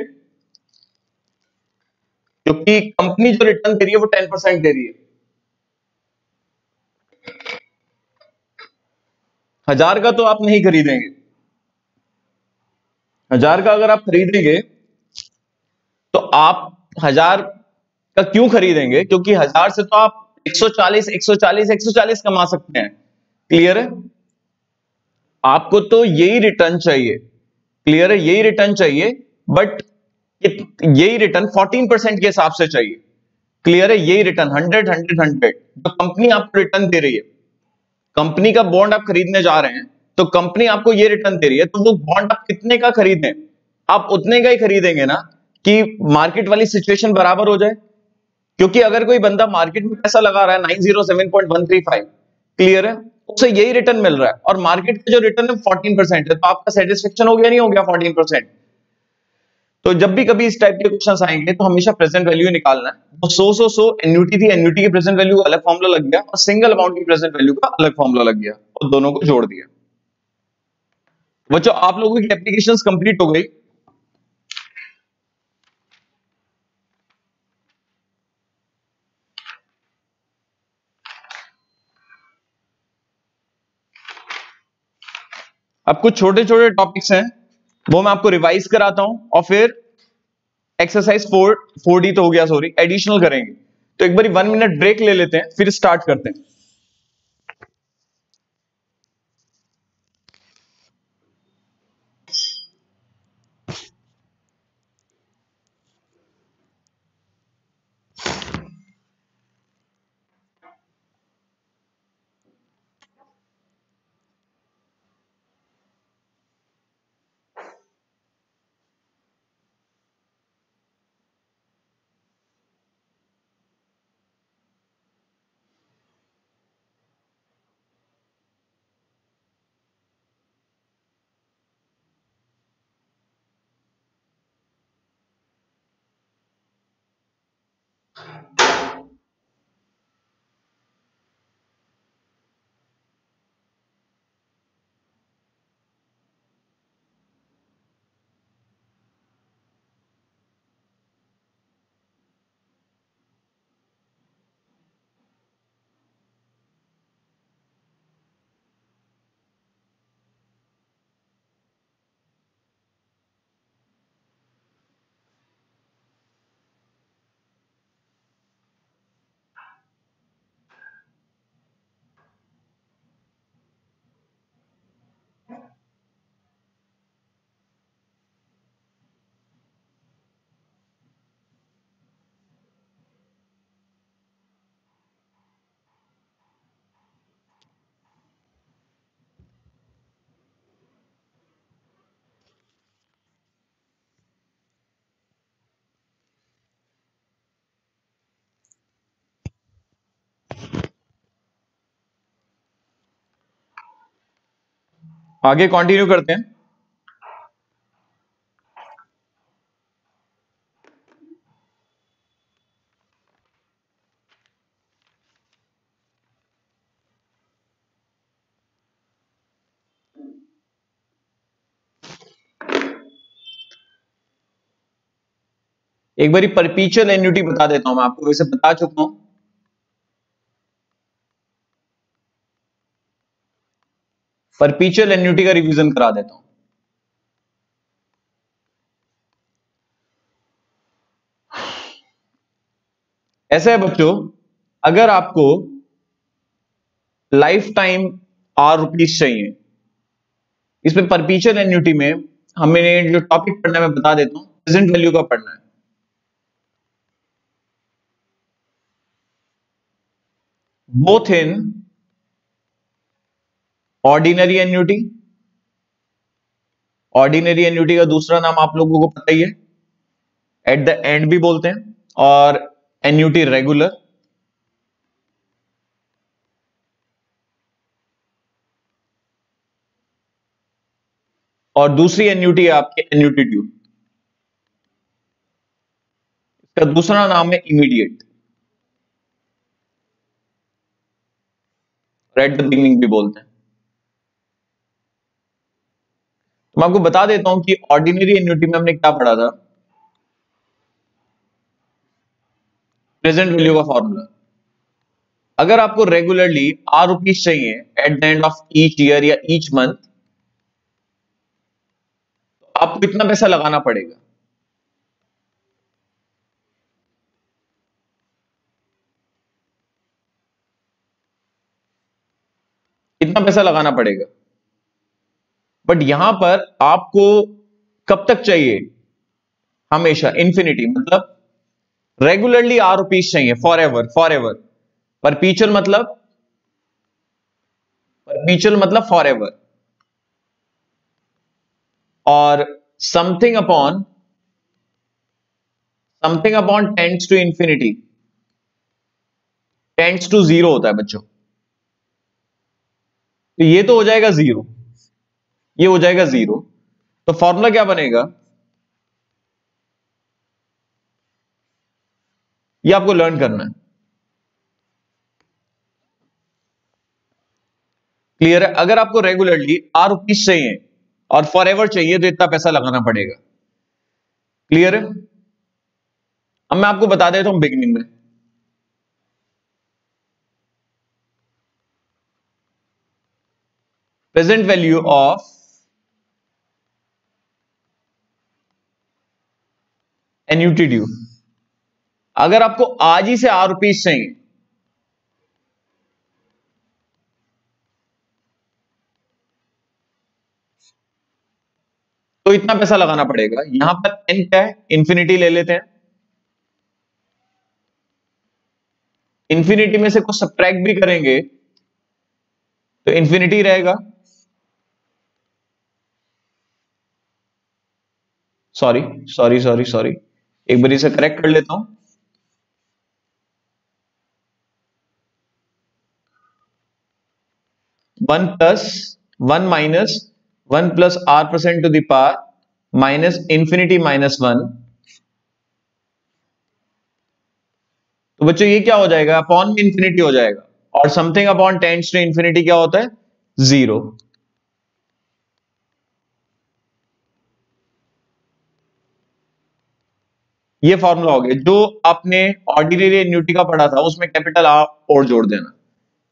क्योंकि कंपनी जो रिटर्न दे रही है वो 10% दे रही है। 1000 का तो आप नहीं खरीदेंगे। 1000 का अगर आप खरीदेंगे तो आप 1000 का क्यों खरीदेंगे? क्योंकि 1000 से तो आप 140 कमा सकते हैं। क्लियर है? आपको तो यही रिटर्न चाहिए। क्लियर है? यही रिटर्न चाहिए, बट यही रिटर्न 14% के हिसाब से चाहिए। क्लियर है? यही रिटर्न 100 जो कंपनी आपको रिटर्न दे रही है, कंपनी का बॉन्ड आप खरीदने जा रहे हैं तो कंपनी आपको ये रिटर्न दे रही है, तो वो बॉन्ड आप कितने का खरीदें? आप उतने का ही खरीदेंगे ना कि मार्केट वाली सिचुएशन बराबर हो जाए। क्योंकि अगर कोई बंदा मार्केट में पैसा लगा रहा है 907.135, क्लियर है, उसे यही रिटर्न मिल रहा है और मार्केट का जो रिटर्न है 14% है, तो आपका सेटिस्फेक्शन हो गया नहीं हो गया 14%? तो जब भी कभी इस टाइप के क्वेश्चंस आएंगे तो हमेशा प्रेजेंट वैल्यू निकालना है। तो 100 एन्युटी थी, एन्युटी के प्रेजेंट वैल्यू का अलग फॉर्मूला लग गया और सिंगल अमाउंट की प्रेजेंट वैल्यू का अलग फॉर्मूला लग गया और दोनों को जोड़ दिया। बच्चों आप लोगों की एप्लीकेशंस कंप्लीट हो गई। अब कुछ छोटे छोटे टॉपिक्स हैं वो मैं आपको रिवाइज कराता हूं और फिर एक्सरसाइज 4D तो हो गया, सॉरी, एडिशनल करेंगे। तो एक बार 1 मिनट ब्रेक ले लेते हैं फिर स्टार्ट करते हैं। आगे कंटिन्यू करते हैं। एक बारी परपीचुअल एन्युटी बता देता हूं, मैं आपको वैसे बता चुका हूं। परपीचुअल एन्युटी का रिवीजन करा देता हूं। ऐसा है बच्चों, अगर आपको लाइफ टाइम R रुपीज चाहिए, इसमें परपीचुअल एन्युटी में हमें जो टॉपिक पढ़ना है मैं बता देता हूं, प्रेजेंट वैल्यू का पढ़ना है। Both in ordinary annuity, ordinary annuity का दूसरा नाम आप लोगों को पता ही है, एट द एंड भी बोलते हैं, और एन्युटी रेगुलर, और दूसरी एन्युटी है आपकी एन्युटी ड्यू, इसका दूसरा नाम है इमीडिएट, एट द बिगिनिंग भी बोलते हैं। तो मैं आपको बता देता हूं कि ऑर्डिनरी एन्युटी में हमने क्या पढ़ा था, प्रेजेंट वैल्यू का फॉर्मूला। अगर आपको रेगुलरली ₹R चाहिए at the end of each year या ईच मंथ, तो आपको कितना पैसा लगाना पड़ेगा? कितना पैसा लगाना पड़ेगा? बट यहां पर आपको कब तक चाहिए? हमेशा, इंफिनिटी, मतलब रेगुलरली ₹R चाहिए, forever, forever. Perpetual मतलब फॉर एवर, और something upon tends to infinity, tends to zero होता है बच्चों। तो ये तो हो जाएगा जीरो, ये हो जाएगा जीरो। तो फॉर्मूला क्या बनेगा, ये आपको लर्न करना है। क्लियर है? अगर आपको रेगुलरली ₹R चाहिए और फॉर एवर चाहिए तो इतना पैसा लगाना पड़ेगा। क्लियर है? अब मैं आपको बता देता हूं बिगिनिंग में। Present value of annuity due, अगर आपको आज ही से ₹R चाहिए तो इतना पैसा लगाना पड़ेगा। यहां पर n क्या है, इंफिनिटी ले लेते हैं, इंफिनिटी में से कुछ सब्ट्रैक्ट भी करेंगे तो इंफिनिटी रहेगा। सॉरी सॉरी सॉरी सॉरी, एक बार इसे करेक्ट कर लेता हूं। 1 plus 1 minus 1 plus R% to the power minus infinity minus 1। तो बच्चों ये क्या हो जाएगा, अपॉन में इंफिनिटी हो जाएगा, और something upon tends to infinity क्या होता है, जीरो। ये फॉर्मूला हो गया। जो आपने ऑर्डिनरी एन्युटी का पढ़ा था उसमें कैपिटल R और जोड़ देना।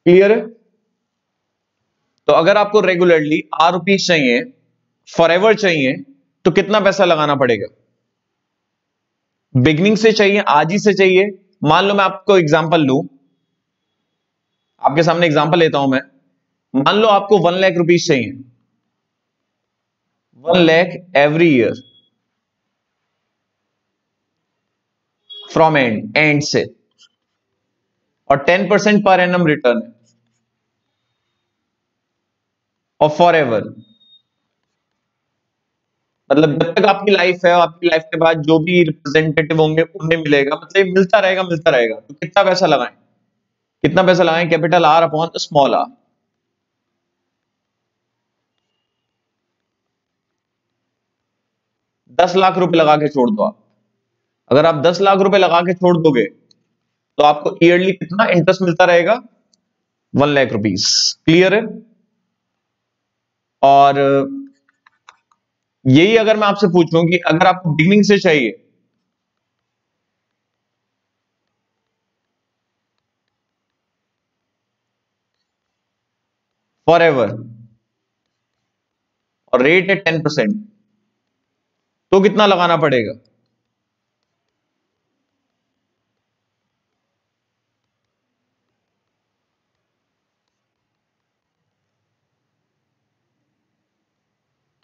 क्लियर है? तो अगर आपको रेगुलरली ₹R चाहिए, फॉरएवर चाहिए, तो कितना पैसा लगाना पड़ेगा? बिगनिंग से चाहिए, आज ही से चाहिए। मान लो मैं आपको एग्जांपल लूं, आपके सामने एग्जांपल लेता हूं मैं। मान लो आपको ₹1,00,000 चाहिए, 1,00,000 एवरी ईयर फ्रॉम एंड से, और 10% पर एनम रिटर्न है, और फॉर एवर, मतलब जब तक आपकी लाइफ है, आपकी लाइफ के बाद जो भी रिप्रेजेंटेटिव होंगे उन्हें मिलेगा, मतलब ये मिलता रहेगा मिलता रहेगा। तो कितना पैसा लगाएं, कितना पैसा लगाएं, capital R upon small r। 10 lakh रुपए लगा के छोड़ दो आप। अगर आप 10 लाख रुपए लगा के छोड़ दोगे तो आपको ईयरली कितना इंटरेस्ट मिलता रहेगा, ₹1,00,000। क्लियर है? और यही अगर मैं आपसे पूछूं कि अगर आपको बिगनिंग से चाहिए, फॉर एवर, और रेट है 10%, तो कितना लगाना पड़ेगा?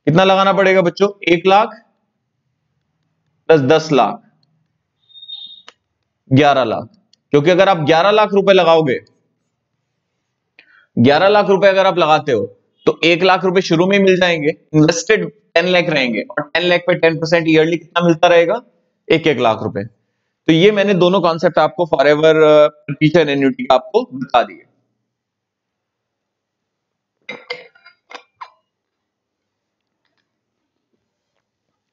कितना लगाना पड़ेगा बच्चों? 1 लाख प्लस 10 लाख, 11 लाख। क्योंकि अगर आप 11 लाख रुपए लगाओगे, 11 लाख रुपए अगर आप लगाते हो तो 1 लाख रुपए शुरू में मिल जाएंगे, इन्वेस्टेड 10 लाख रहेंगे, और 10 लाख पे 10% ईयरली कितना मिलता रहेगा? 1-1 लाख रुपए। तो ये मैंने दोनों कॉन्सेप्ट आपको फॉरएवर टीचर एन्युटी का आपको बता दिए।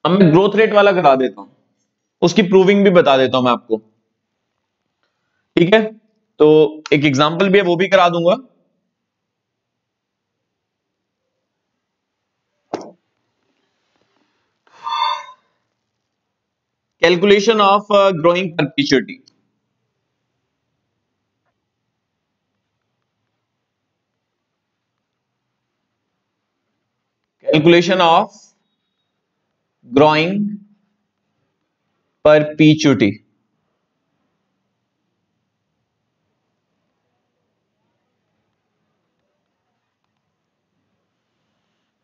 अब मैं ग्रोथ रेट वाला करा देता हूं, उसकी प्रूविंग भी बता देता हूं मैं आपको, ठीक है? तो एक एग्जांपल भी है, वो भी करा दूंगा। Calculation of growing perpetuity. Calculation of growing perpetuity.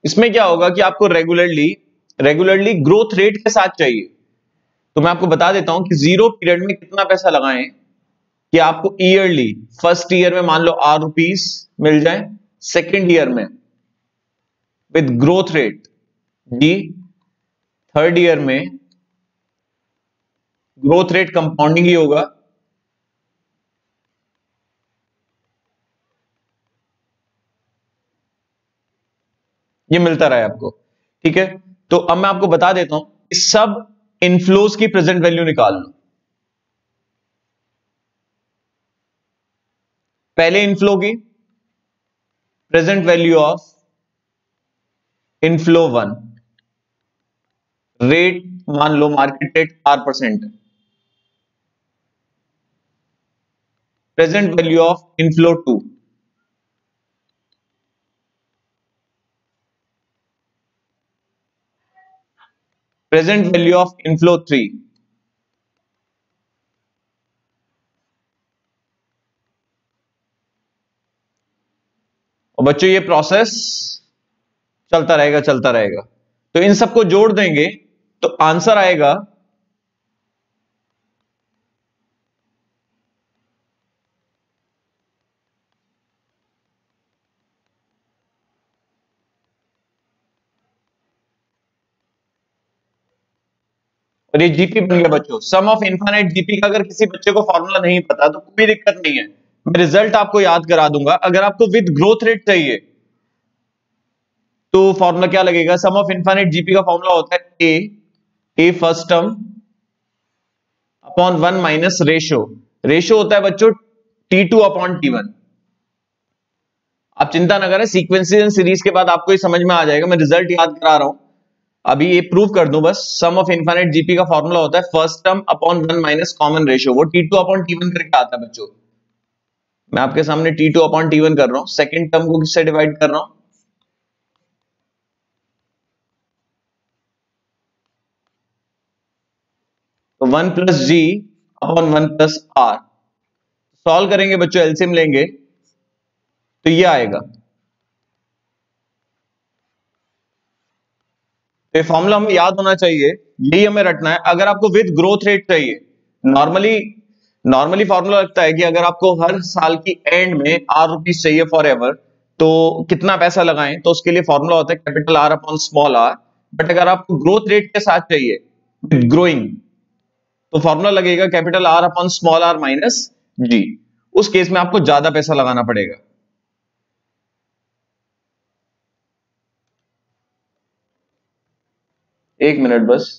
इसमें क्या होगा कि आपको रेगुलरली ग्रोथ रेट के साथ चाहिए। तो मैं आपको बता देता हूं कि 0 पीरियड में कितना पैसा लगाएं कि आपको ईयरली, फर्स्ट ईयर में मान लो ₹R मिल जाए, सेकेंड ईयर में with growth rate G, third year में ग्रोथ रेट कंपाउंडिंग ही होगा, ये मिलता रहा है आपको, ठीक है? तो अब मैं आपको बता देता हूं कि सब इनफ्लोज की प्रेजेंट वैल्यू निकाल लो। पहले इनफ्लो की present value of inflow 1, rate मान लो market rate R%, present value of inflow 2, present value of inflow 3, और बच्चों ये प्रोसेस चलता रहेगा। तो इन सबको जोड़ देंगे तो आंसर आएगा और ये जीपी बन गया बच्चों, सम ऑफ इनफाइनाइट जीपी का। अगर किसी बच्चे को फॉर्मूला नहीं पता तो कोई दिक्कत नहीं है, मैं रिजल्ट आपको याद करा दूंगा। अगर आपको विद ग्रोथ रेट चाहिए तो फॉर्मूला क्या लगेगा? सम ऑफ इनफाइनाइट जीपी का फॉर्मूला होता है a first term upon 1 minus ratio होता है बच्चों T2 अपॉन T1। आप चिंता ना करें, सीक्वेंसेस एंड सीरीज के बाद आपको ये समझ में आ जाएगा, मैं रिजल्ट याद करा रहा हूं, अभी ये प्रूव कर दूं बस। सम ऑफ इनफाइनाइट जीपी का फॉर्मूला होता है first term upon 1 minus common ratio, वो T2 अपॉन T1 करके आता है बच्चों। मैं आपके सामने T2 अपॉन T1 कर रहा हूं, सेकंड टर्म को किससे डिवाइड कर रहा हूं? तो 1 plus G upon 1 plus R. Solve करेंगे बच्चों, एलसीएम लेंगे तो ये आएगा। तो ये फॉर्मूला हमें याद होना चाहिए, यही हमें रटना है। अगर आपको विद ग्रोथ रेट चाहिए, नॉर्मली फॉर्मूला लगता है कि अगर आपको हर साल की एंड में ₹R चाहिए फॉर एवर, तो कितना पैसा लगाएं, तो उसके लिए फॉर्मूला होता है capital R upon small r। But अगर आपको ग्रोथ रेट के साथ चाहिए विद ग्रोइंग, तो फॉर्मूला लगेगा capital R upon small r minus g. उस केस में आपको ज्यादा पैसा लगाना पड़ेगा। एक मिनट बस।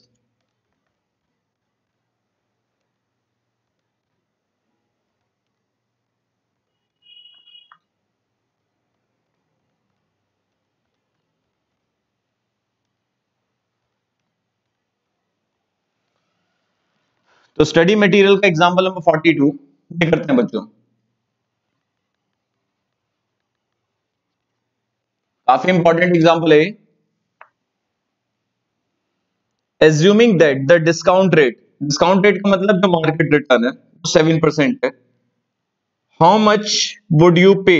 तो स्टडी मटेरियल का एग्जांपल नंबर 42 ये करते हैं बच्चों। काफी इंपॉर्टेंट एग्जांपल है। Assuming that the discount rate का मतलब जो मार्केट रिटर्न है 7% है। हाउ मच वुड यू पे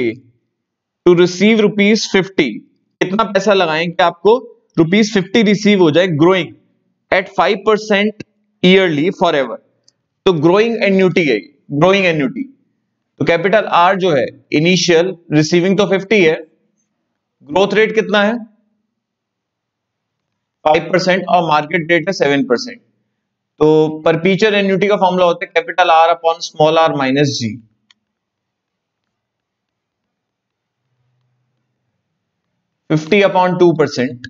टू रिसीव ₹50? कितना पैसा लगाएं कि आपको ₹50 रिसीव हो जाए growing at 5% yearly for ever, तो ग्रोइंग एन्युटी है, ग्रोइंग एन्युटी। तो कैपिटल आर जो है इनिशियल रिसीविंग तो 50 है, ग्रोथ रेट कितना है 5% और मार्केट रेट है 7%। तो परपीचुअल एन्युटी का फॉर्मूला होता है capital R upon small R minus G. 50 अपॉन 2%,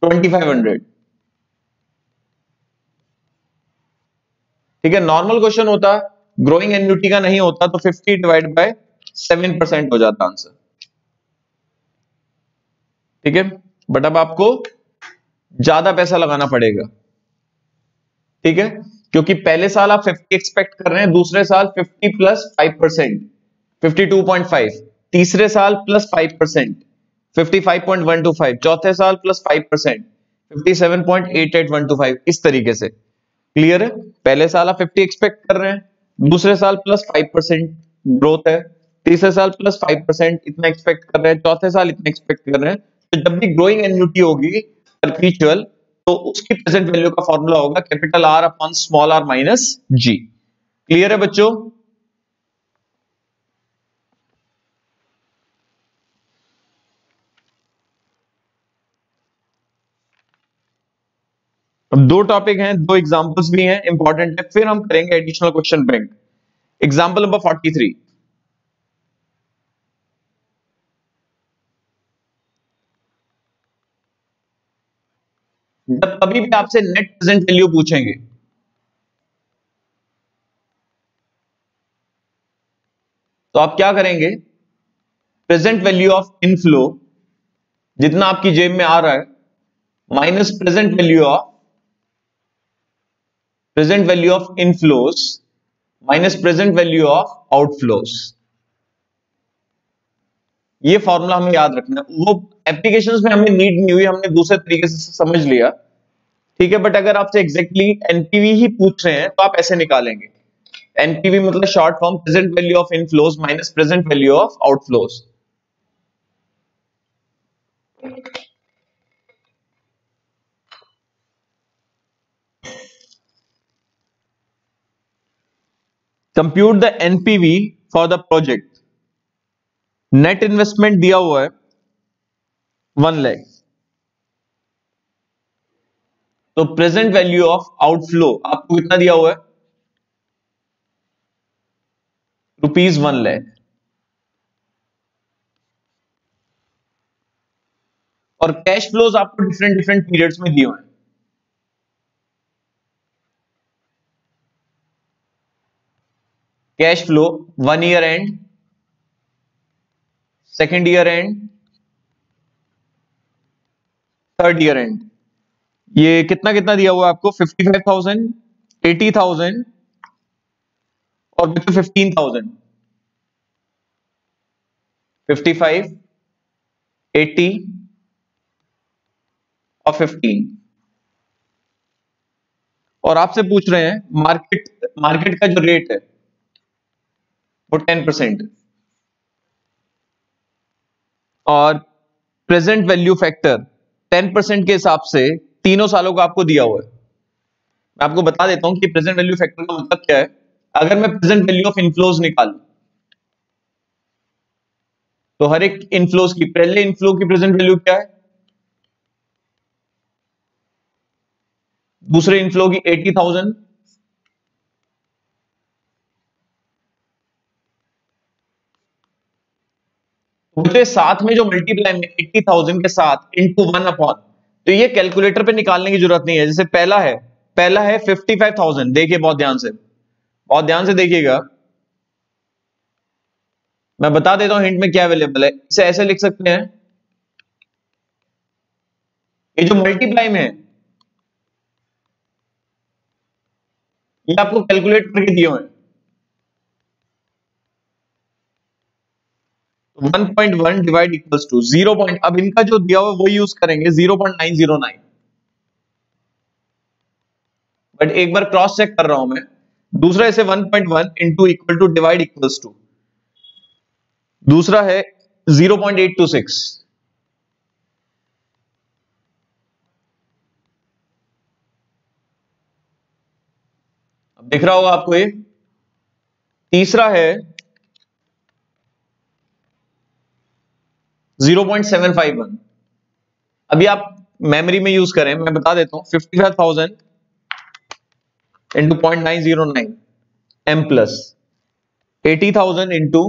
2500। ठीक है, नॉर्मल क्वेश्चन होता, ग्रोइंग एन्युटी का नहीं होता तो 50 डिवाइड बाय 7% हो जाता आंसर। ठीक है, बट अब आपको ज्यादा पैसा लगाना पड़ेगा। ठीक है, क्योंकि पहले साल आप 50 एक्सपेक्ट कर रहे हैं, दूसरे साल 50 प्लस 5%, 52.5, तीसरे साल प्लस 5%, 55.125, चौथे साल प्लस 5%, 57.88125, इस तरीके से। क्लियर है, पहले साल आप 50 एक्सपेक्ट कर रहे हैं, दूसरे साल प्लस 5% ग्रोथ है, तीसरे साल प्लस 5% इतना एक्सपेक्ट कर रहे हैं, चौथे साल इतना एक्सपेक्ट कर रहे हैं। तो जब भी ग्रोइंग एन्युटी होगी परपीचुअल, तो उसकी प्रेजेंट वैल्यू का फॉर्मूला होगा capital R upon small R minus G. Clear है बच्चों? अब दो टॉपिक हैं, दो एग्जांपल्स भी हैं, इंपॉर्टेंट है, फिर हम करेंगे additional question bank. Example number 43। जब कभी भी आपसे नेट प्रेजेंट वैल्यू पूछेंगे तो आप क्या करेंगे, प्रेजेंट वैल्यू ऑफ इनफ्लो जितना आपकी जेब में आ रहा है minus present value of inflows minus present value of outflows. ये फॉर्मूला हमें याद रखना है। वो एप्लीकेशंस में हमें नीड नहीं हुई, हमने दूसरे तरीके से समझ लिया। ठीक है, बट अगर आपसे एग्जैक्टली एनपीवी ही पूछ रहे हैं तो आप ऐसे निकालेंगे। एनपीवी मतलब short form present value of inflows minus present value of outflows. Compute the NPV for the project. Net investment दिया हुआ है 1 लाख, तो प्रेजेंट वैल्यू ऑफ आउटफ्लो आपको कितना दिया हुआ है ₹1 लाख। और कैश फ्लोज आपको डिफरेंट डिफरेंट पीरियड्स में दिए हुए हैं। Cash flow 1 year and, second year and, third year and. ये कितना कितना दिया हुआ है आपको 55,000, 80,000 और 15,000। 55, 80 और 15। और आपसे पूछ रहे हैं मार्केट का जो रेट है वो 10% और प्रेजेंट वैल्यू फैक्टर 10% के हिसाब से तीनों सालों का आपको दिया हुआ है। मैं आपको बता देता हूं कि प्रेजेंट वैल्यू फैक्टर का मतलब क्या है। अगर मैं प्रेजेंट वैल्यू ऑफ इनफ्लोज निकालूं तो हर एक इनफ्लोज की, पहले इनफ्लो की प्रेजेंट वैल्यू क्या है, दूसरे इनफ्लो की 80,000, मुझे साथ में जो मल्टीप्लाई में 80,000 के साथ इंटू 1 अपॉन, तो ये कैलकुलेटर पे निकालने की जरूरत नहीं है। जैसे पहला है 55,000। देखिए बहुत ध्यान से देखिएगा, मैं बता देता हूं हिंट में क्या अवेलेबल है। इसे ऐसे लिख सकते हैं, ये जो मल्टीप्लाई में है ये आपको कैलकुलेट करके दिए हुए हैं। 1.1 डिवाइड इक्वल्स टू 0. अब इनका जो दिया हुआ है वो यूज करेंगे 0.909। बट एक बार क्रॉस चेक कर रहा हूं मैं। दूसरा इसे 1.1 into equal to divide equals to, दूसरा है 0.826। दिख रहा होगा आपको ये। तीसरा है 0.751। अभी आप मेमोरी में यूज करें, मैं बता देता हूं, 55,000 into 0.909 M plus, 80,000 into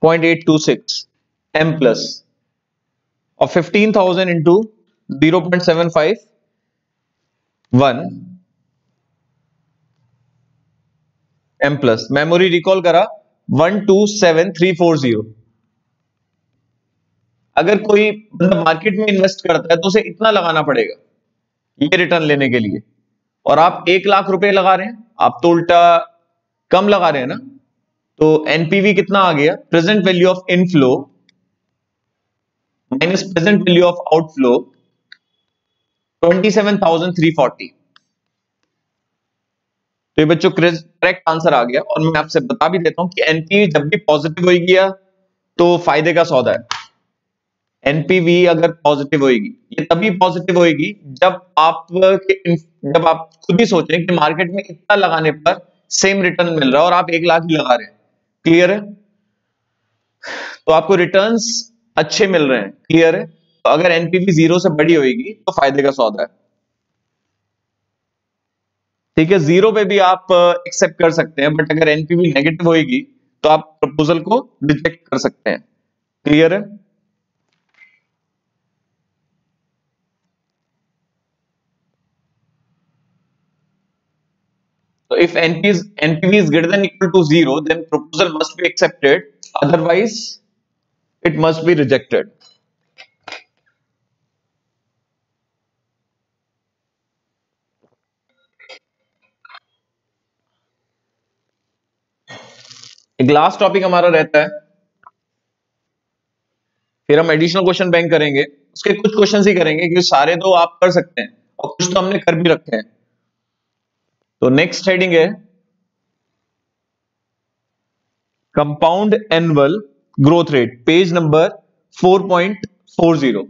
0.826 M plus, और 15,000 into 0.751 M plus. Memory recall करा 127340। अगर कोई बंदा मार्केट में इन्वेस्ट करता है तो उसे इतना लगाना पड़ेगा ये रिटर्न लेने के लिए, और आप 1 लाख रुपए लगा रहे हैं, आप तो उल्टा कम लगा रहे हैं ना। तो एनपीवी कितना आ गया, present value of inflow minus present value of outflow, 27,340। तो ये बच्चों करेक्ट आंसर आ गया। और मैं आपसे बता भी देता हूं कि एनपीवी जब भी पॉजिटिव होगी तो फायदे का सौदा है। एनपीवी अगर पॉजिटिव होगी, ये तभी पॉजिटिव होगी जब आप खुद ही सोचें कि मार्केट में इतना लगाने पर सेम रिटर्न मिल रहा है और आप 1 लाख ही लगा रहे हैं। क्लियर है? तो आपको रिटर्न्स अच्छे मिल रहे हैं। क्लियर है? तो अगर एनपीवी 0 से बड़ी होगी तो फायदे का सौदा है। ठीक है, 0 पे भी आप एक्सेप्ट कर सकते हैं, बट अगर एनपीवी नेगेटिव होगी तो आप प्रपोजल को रिजेक्ट कर सकते हैं। क्लियर है? So if NPV is greater than equal to 0, then proposal must be accepted. Otherwise, it must be rejected. एक लास्ट टॉपिक हमारा रहता है, फिर हम एडिशनल क्वेश्चन बैंक करेंगे। उसके कुछ क्वेश्चन ही करेंगे क्योंकि सारे तो आप कर सकते हैं और कुछ तो हमने कर भी रखे हैं। तो नेक्स्ट हेडिंग है compound annual growth rate, page number 4.40।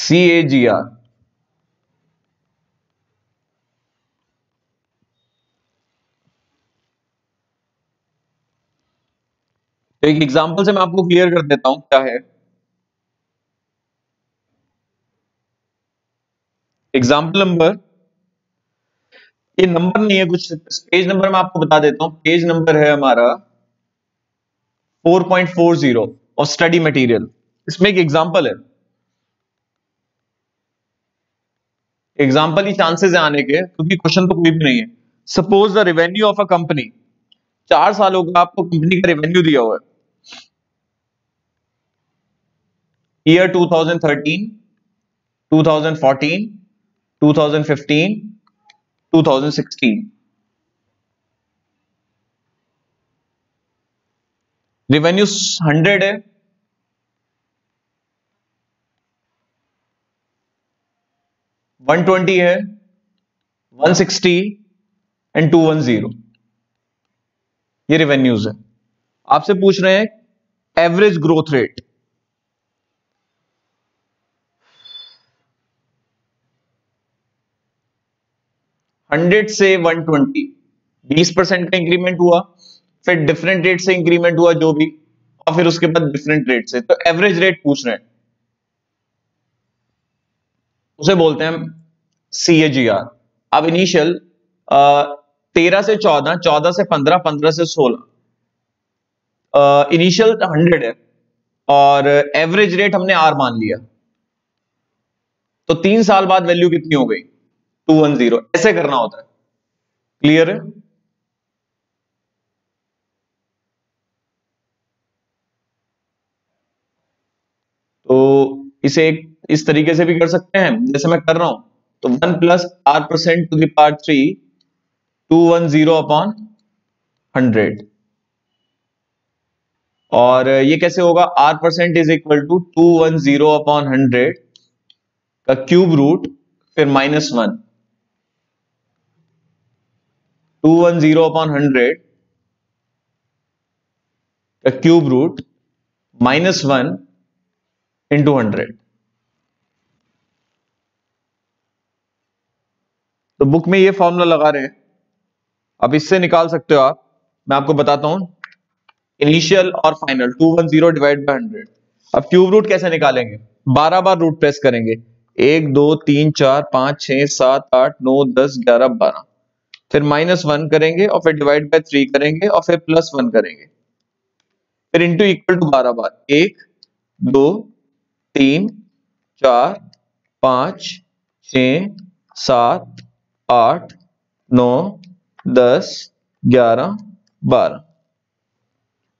CAGR। तो एक एग्जांपल से मैं आपको क्लियर कर देता हूं क्या है। एग्जांपल नंबर, ये नंबर नहीं है, कुछ पेज नंबर मैं आपको बता देता हूं। पेज नंबर है हमारा 4.40 और स्टडी मटेरियल। इसमें एक एग्जांपल है, एग्जांपल ही चांसेस है आने के, क्योंकि क्वेश्चन तो कोई भी नहीं है। Suppose the revenue of a company, 4 सालों का आपको कंपनी का रेवेन्यू दिया हुआ है। ईयर 2013, 2014, 2015, 2016। रेवेन्यू 100 है, 120 है, 160 एंड 210। ये रेवेन्यूज है। आपसे पूछ रहे हैं एवरेज ग्रोथ रेट। हंड्रेड से 120, 20% का इंक्रीमेंट हुआ, फिर डिफरेंट रेट से इंक्रीमेंट हुआ जो भी, और फिर उसके बाद डिफरेंट रेट से। तो एवरेज रेट पूछ रहे हैं, उसे बोलते हैं CAGR। अब इनिशियल 13 से 14, 14 से 15, 15 से 16, इनिशियल 100 है और एवरेज रेट हमने R मान लिया। तो 3 साल बाद वैल्यू कितनी हो गई? 210। ऐसे करना होता है। क्लियर है? तो इसे एक इस तरीके से भी कर सकते हैं जैसे मैं कर रहा हूं। तो 1 plus R% to the power 3, 210 upon 100। और ये कैसे होगा? R% is equal to 210 upon 100 का क्यूब रूट, फिर -1। 210 अपॉन 100 का क्यूब रूट -1 इंटू 100। तो बुक में ये फॉर्मूला लगा रहे हैं, अब इससे निकाल सकते हो आप। मैं आपको बताता हूं, इनिशियल और फाइनल 210 डिवाइड बाय 100। अब क्यूब रूट कैसे निकालेंगे? 12 बार रूट प्रेस करेंगे, 1 2 3 4 5 6 7 8 9 10 11 12, फिर -1 करेंगे और फिर डिवाइड बाय 3 करेंगे और फिर +1 करेंगे, फिर इंटू इक्वल टू 12 बार, 1 2 3 4 5 6 7 8 9 10 11 12,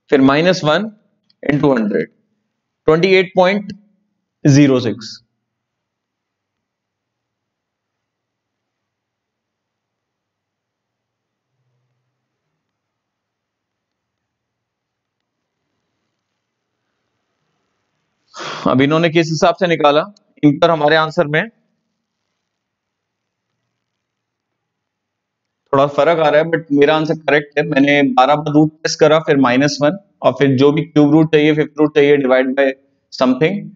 फिर -1 इंटू 100, 28.06। अब इन्होंने किस हिसाब से निकाला, इन पर हमारे आंसर में थोड़ा फर्क आ रहा है, बट मेरा आंसर करेक्ट है। मैंने 12 बार रूट प्रेस करा, फिर -1 और फिर जो भी क्यूब रूट चाहिए, फिफ्थ रूट चाहिए divide by something,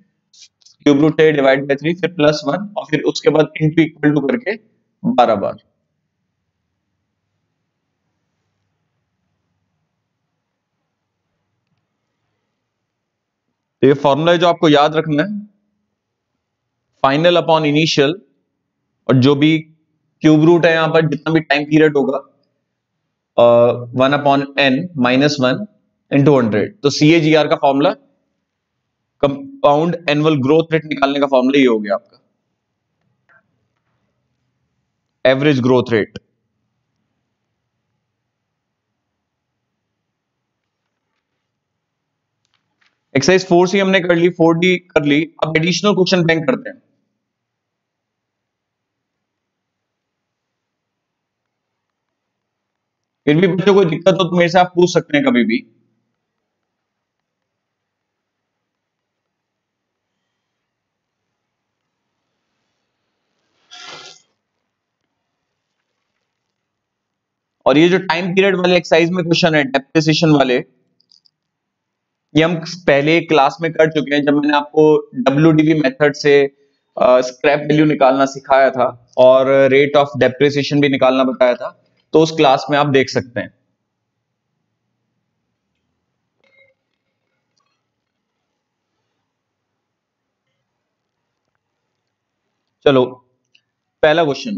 cube root चाहिए डिवाइड बाय 3, फिर +1 और फिर उसके बाद इंटू इक्वल टू करके 12 बार। तो ये फॉर्मूला है जो आपको याद रखना है, फाइनल अपॉन इनिशियल, और जो भी क्यूब रूट है यहां पर जितना भी टाइम पीरियड होगा 1/n -1 इंटू 100। तो CAGR का formula, compound annual growth rate निकालने का फॉर्मूला ये हो गया आपका, average growth rate. Exercise 4C हमने कर ली, 4D कर ली, अब एडिशनल क्वेश्चन बैंक करते हैं। फिर भी बच्चों कोई दिक्कत हो तो मेरे से आप पूछ सकते हैं कभी भी। और ये जो टाइम पीरियड वाले एक्सरसाइज में क्वेश्चन है, डेप्रिसिएशन वाले, ये हम पहले क्लास में कर चुके हैं, जब मैंने आपको WDV मेथड से स्क्रैप वैल्यू निकालना सिखाया था और रेट ऑफ डेप्रिसिएशन भी निकालना बताया था, तो उस क्लास में आप देख सकते हैं। चलो पहला question,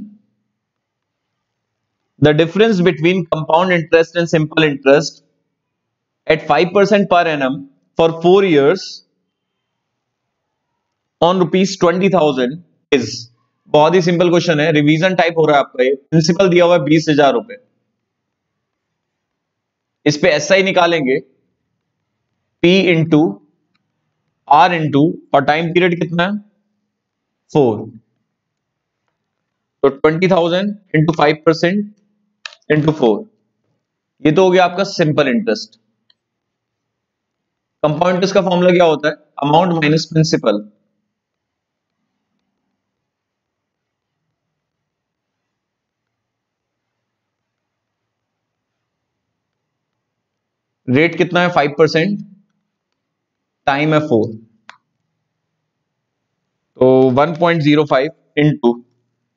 the difference between compound interest and simple interest eight 5% per annum for 4 years on ₹20,000 is. बहुत ही सिंपल क्वेश्चन है, रिवीजन टाइप हो रहा है आपका। ये प्रिंसिपल दिया हुआ है 20,000 रुपए, इस पे SI निकालेंगे, P इंटू R इंटू, और टाइम पीरियड कितना है 4, तो 20,000 इंटू 5% इंटू 4, ये तो हो गया आपका सिंपल इंटरेस्ट। कंपाउंड इंटरेस्ट का फॉर्मूला क्या होता है? Amount minus principal. रेट कितना है 5%, टाइम है 4, तो 1.05 इंटू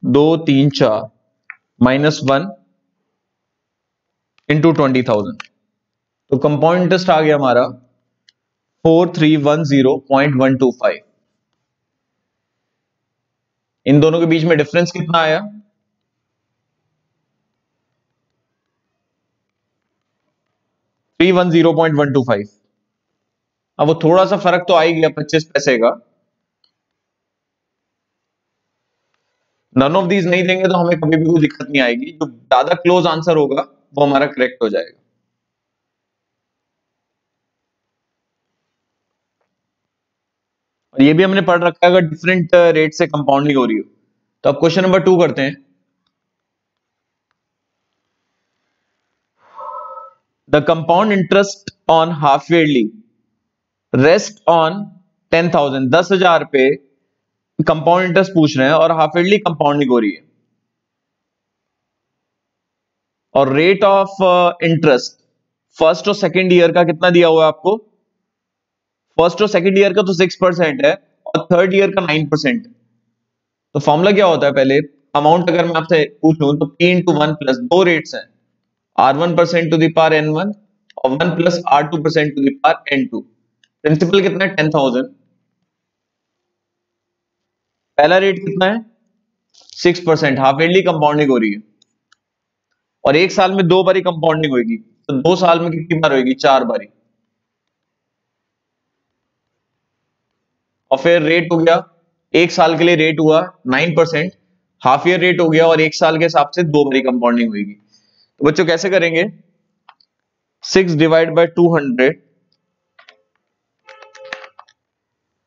2 3 4 -1 इंटू 20,000, तो कंपाउंड इंटरेस्ट आ गया हमारा 4310.125। इन दोनों के बीच में डिफरेंस कितना आया? 310.125। अब वो थोड़ा सा फर्क तो आ ही गया 25 पैसे का। नन ऑफ दीज नहीं देंगे तो हमें कभी भी कोई दिक्कत नहीं आएगी, जो ज्यादा क्लोज आंसर होगा वो हमारा करेक्ट हो जाएगा। और ये भी हमने पढ़ रखा है, अगर डिफरेंट रेट से कंपाउंडिंग हो रही हो। तो अब क्वेश्चन नंबर 2 करते हैं। The compound interest on half yearly rest on 10,000, 10,000 पे कंपाउंड इंटरेस्ट पूछ रहे हैं और हाफ ईयरली कंपाउंडिंग हो रही है, और रेट ऑफ इंटरेस्ट फर्स्ट और सेकंड ईयर का कितना दिया हुआ है आपको? फर्स्ट और सेकंड ईयर का तो 6% है और थर्ड ईयर का 9%। तो फॉर्मूला क्या होता है? पहले अमाउंट अगर मैं आपसे पूछूं तो p इंटू वन प्लस, दो रेट्स हैं, R1% to the power N1 और 1 plus R2% to the power N2। Principal कितना है? 10,000। पहला रेट कितना है? 6%। हाफ ईयरली कंपाउंडिंग हो रही है और एक साल में दो बारी कंपाउंडिंग होगी, तो 2 साल में कितनी बार होगी? 4 बारी। और फिर रेट हो गया, एक साल के लिए रेट हुआ 9%, हाफ ईयर रेट हो गया और एक साल के हिसाब से दो बारी कंपाउंडिंग होगी। तो बच्चों कैसे करेंगे? 6 डिवाइड बाय 200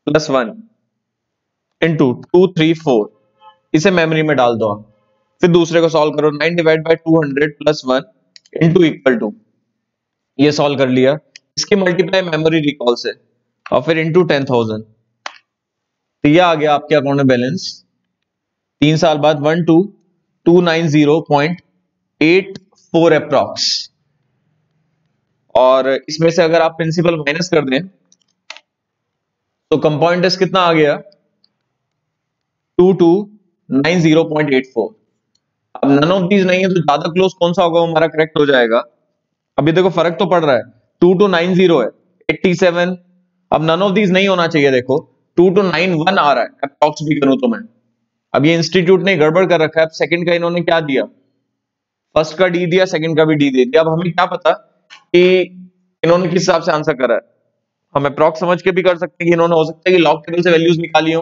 प्लस 1 इंटू 234, इसे मेमोरी में डाल दो आप। फिर दूसरे को सॉल्व करो, 9 divide by 200 plus 1 into equal to, ये सॉल्व कर लिया, इसकी मल्टीप्लाई मेमोरी रिकॉल से और फिर इंटू 10,000। तो ये आ गया आपके अकाउंट में बैलेंस 3 साल बाद 12,290.84 अप्रॉक्स। और इसमें से अगर आप प्रिंसिपल माइनस कर दें तो कंपाउंड इंटरेस्ट कितना आ गया? 2290.84। अब नन ऑफ दीज नहीं है तो ज्यादा क्लोज कौन सा होगा वो हमारा करेक्ट हो जाएगा। अभी देखो फर्क तो पड़ रहा है, 2290 है 87। अब नन ऑफ दीज नहीं होना चाहिए, देखो 2291 आ रहा है अप्रॉक्स भी करूं तो मैं। अब ये इंस्टीट्यूट ने गड़बड़ कर रखा है। अब सेकंड का इन्होंने क्या दिया? फर्स्ट का डी दिया, सेकंड का भी डी दे दिया। अब हमें क्या पता कि इन्होंने किस हिसाब से आंसर करा है? हम अप्रॉक्स समझ के भी कर सकते हैं कि इन्होंने हो सकता है कि लॉग टेबल से वैल्यूज निकाली हो।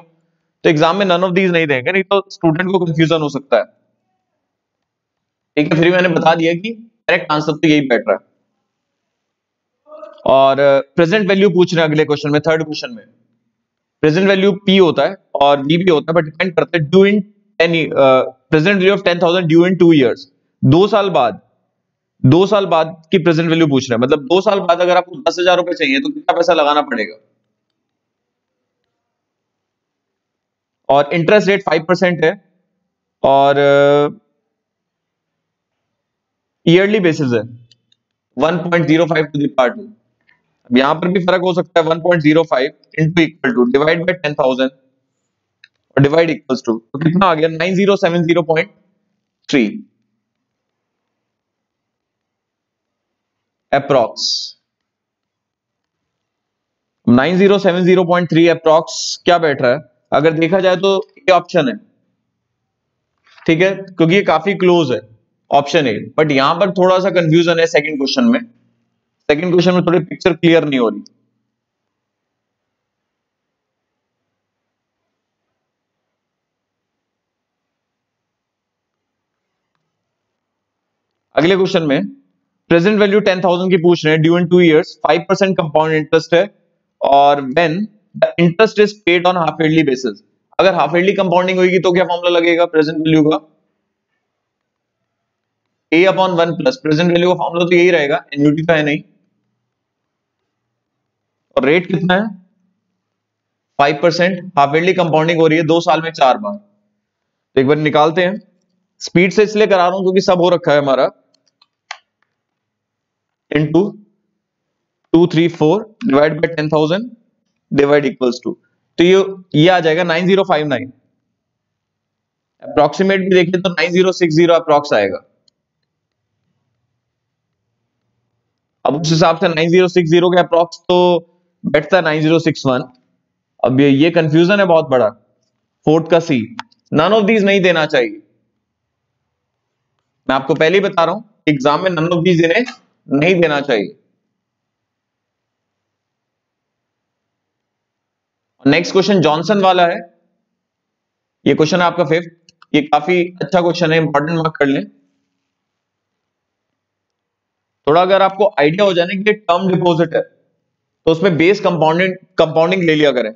तो एग्जाम में नन ऑफ दीज नहीं देंगे, नहीं तो स्टूडेंट को कंफ्यूजन हो सकता है। ठीक है, फिर मैंने बता दिया कि करेक्ट आंसर तो यही बैठ रहा है। और प्रेजेंट वैल्यू पूछ रहे हैं अगले क्वेश्चन में, थर्ड क्वेश्चन में। प्रेजेंट वैल्यू पी होता है और वी भी होता है, बट डिपेंड करता है due in present value of 10,000 due in 2 years. 2 साल बाद, 2 साल बाद की प्रेजेंट वैल्यू पूछ रहे हैं। मतलब 2 साल बाद अगर आपको 10,000 रुपए चाहिए तो कितना पैसा लगाना पड़ेगा? और इंटरेस्ट रेट 5% है और ईयरली बेसिस है 1.05 टू द पावर 2। अब यहां पर भी फर्क हो सकता है, 1.05 into equal to divide by 10,000 और डिवाइड इक्वल्स टू, तो कितना आ गया? 9070.3 अप्रॉक्स। 9070.3 अप्रॉक्स क्या बैठ रहा है? अगर देखा जाए तो ये ऑप्शन है, ठीक है, क्योंकि ये काफी क्लोज है ऑप्शन ए। बट यहां पर थोड़ा सा कंफ्यूजन है सेकंड क्वेश्चन में। सेकंड क्वेश्चन में थोड़ी पिक्चर क्लियर नहीं हो रही। अगले क्वेश्चन में प्रेजेंट वैल्यू 10,000 की पूछ रहे हैं, ड्यू इन 2 ईयर्स, 5% कंपाउंड इंटरेस्ट है और when the interest is paid on half yearly basis. अगर हाफ ईयरली कंपाउंडिंग होगी तो क्या फॉर्मूला लगेगा प्रेजेंट वैल्यू का? a upon 1 plus present value का फॉर्मूला तो यही रहेगा, एन्युटी तो है नहीं। और रेट कितना है? 5%। हाफ ईयरली कंपाउंडिंग हो रही है 2 साल में 4 बार। तो एक बार निकालते हैं, स्पीड से इसलिए करा रहा हूं क्योंकि सब हो रखा है हमारा। Into 234 divide by 10,000 divide equals to, तो ये आ जाएगा 9059। अप्रोक्सीमेट भी देखें तो 9060 अप्रोक्स आएगा। अब उस हिसाब से 9060 के अप्रोक्स तो बैठता है 9061। अब ये कंफ्यूजन है बहुत बड़ा। फोर्थ का सी, नन ऑफ दीज नहीं देना चाहिए। मैं आपको पहले ही बता रहा हूं, एग्जाम में नन ऑफ दीज इन्हें नहीं देना चाहिए। नेक्स्ट क्वेश्चन जॉनसन वाला है। ये क्वेश्चन है आपका फिफ्थ। ये काफी अच्छा क्वेश्चन है, इंपॉर्टेंट मार्क कर लें। थोड़ा अगर आपको आइडिया हो जाए कि टर्म डिपॉजिट है तो उसमें बेस कंपाउंडिंग ले लिया करें।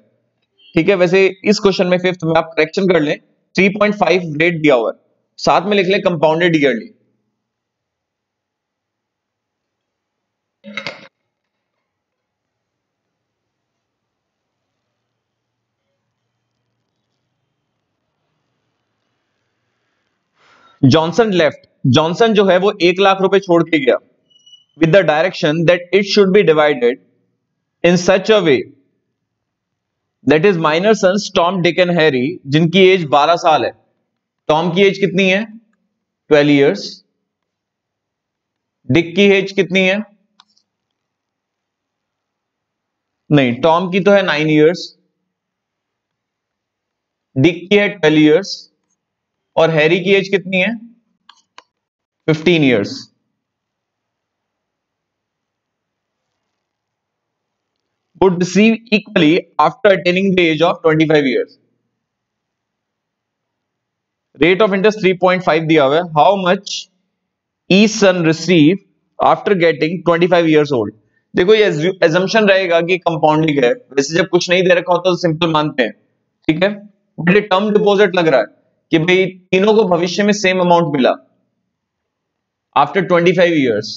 ठीक है, वैसे इस क्वेश्चन में फिफ्थ में आप करेक्शन कर लें, 3.5 रेट दिया हुआ है, साथ में लिख लें compounded yearly. Johnson left, Johnson जो है वो 1 लाख रुपए छोड़ के गया। with the direction that it should be divided in such a way that his minor sons Tom, Dick and Harry, जिनकी एज 12 साल है, टॉम की एज कितनी है 12 इयर्स, डिक की एज कितनी है, नहीं टॉम की तो है 9 इयर्स, डिक की है 12 इयर्स और हैरी की एज कितनी है 15 years. would receive equally after attaining the age of 25 years. Rate of interest 3.5 दिया हुआ है। How much each son receive after getting 25 years old? देखो ये assumption रहेगा कि कंपाउंडिंग है, वैसे जब कुछ नहीं दे रखा होता तो सिंपल मानते हैं, ठीक है, बट ये टर्म डिपॉजिट लग रहा है कि भाई तीनों को भविष्य में सेम अमाउंट मिला आफ्टर 25 इयर्स,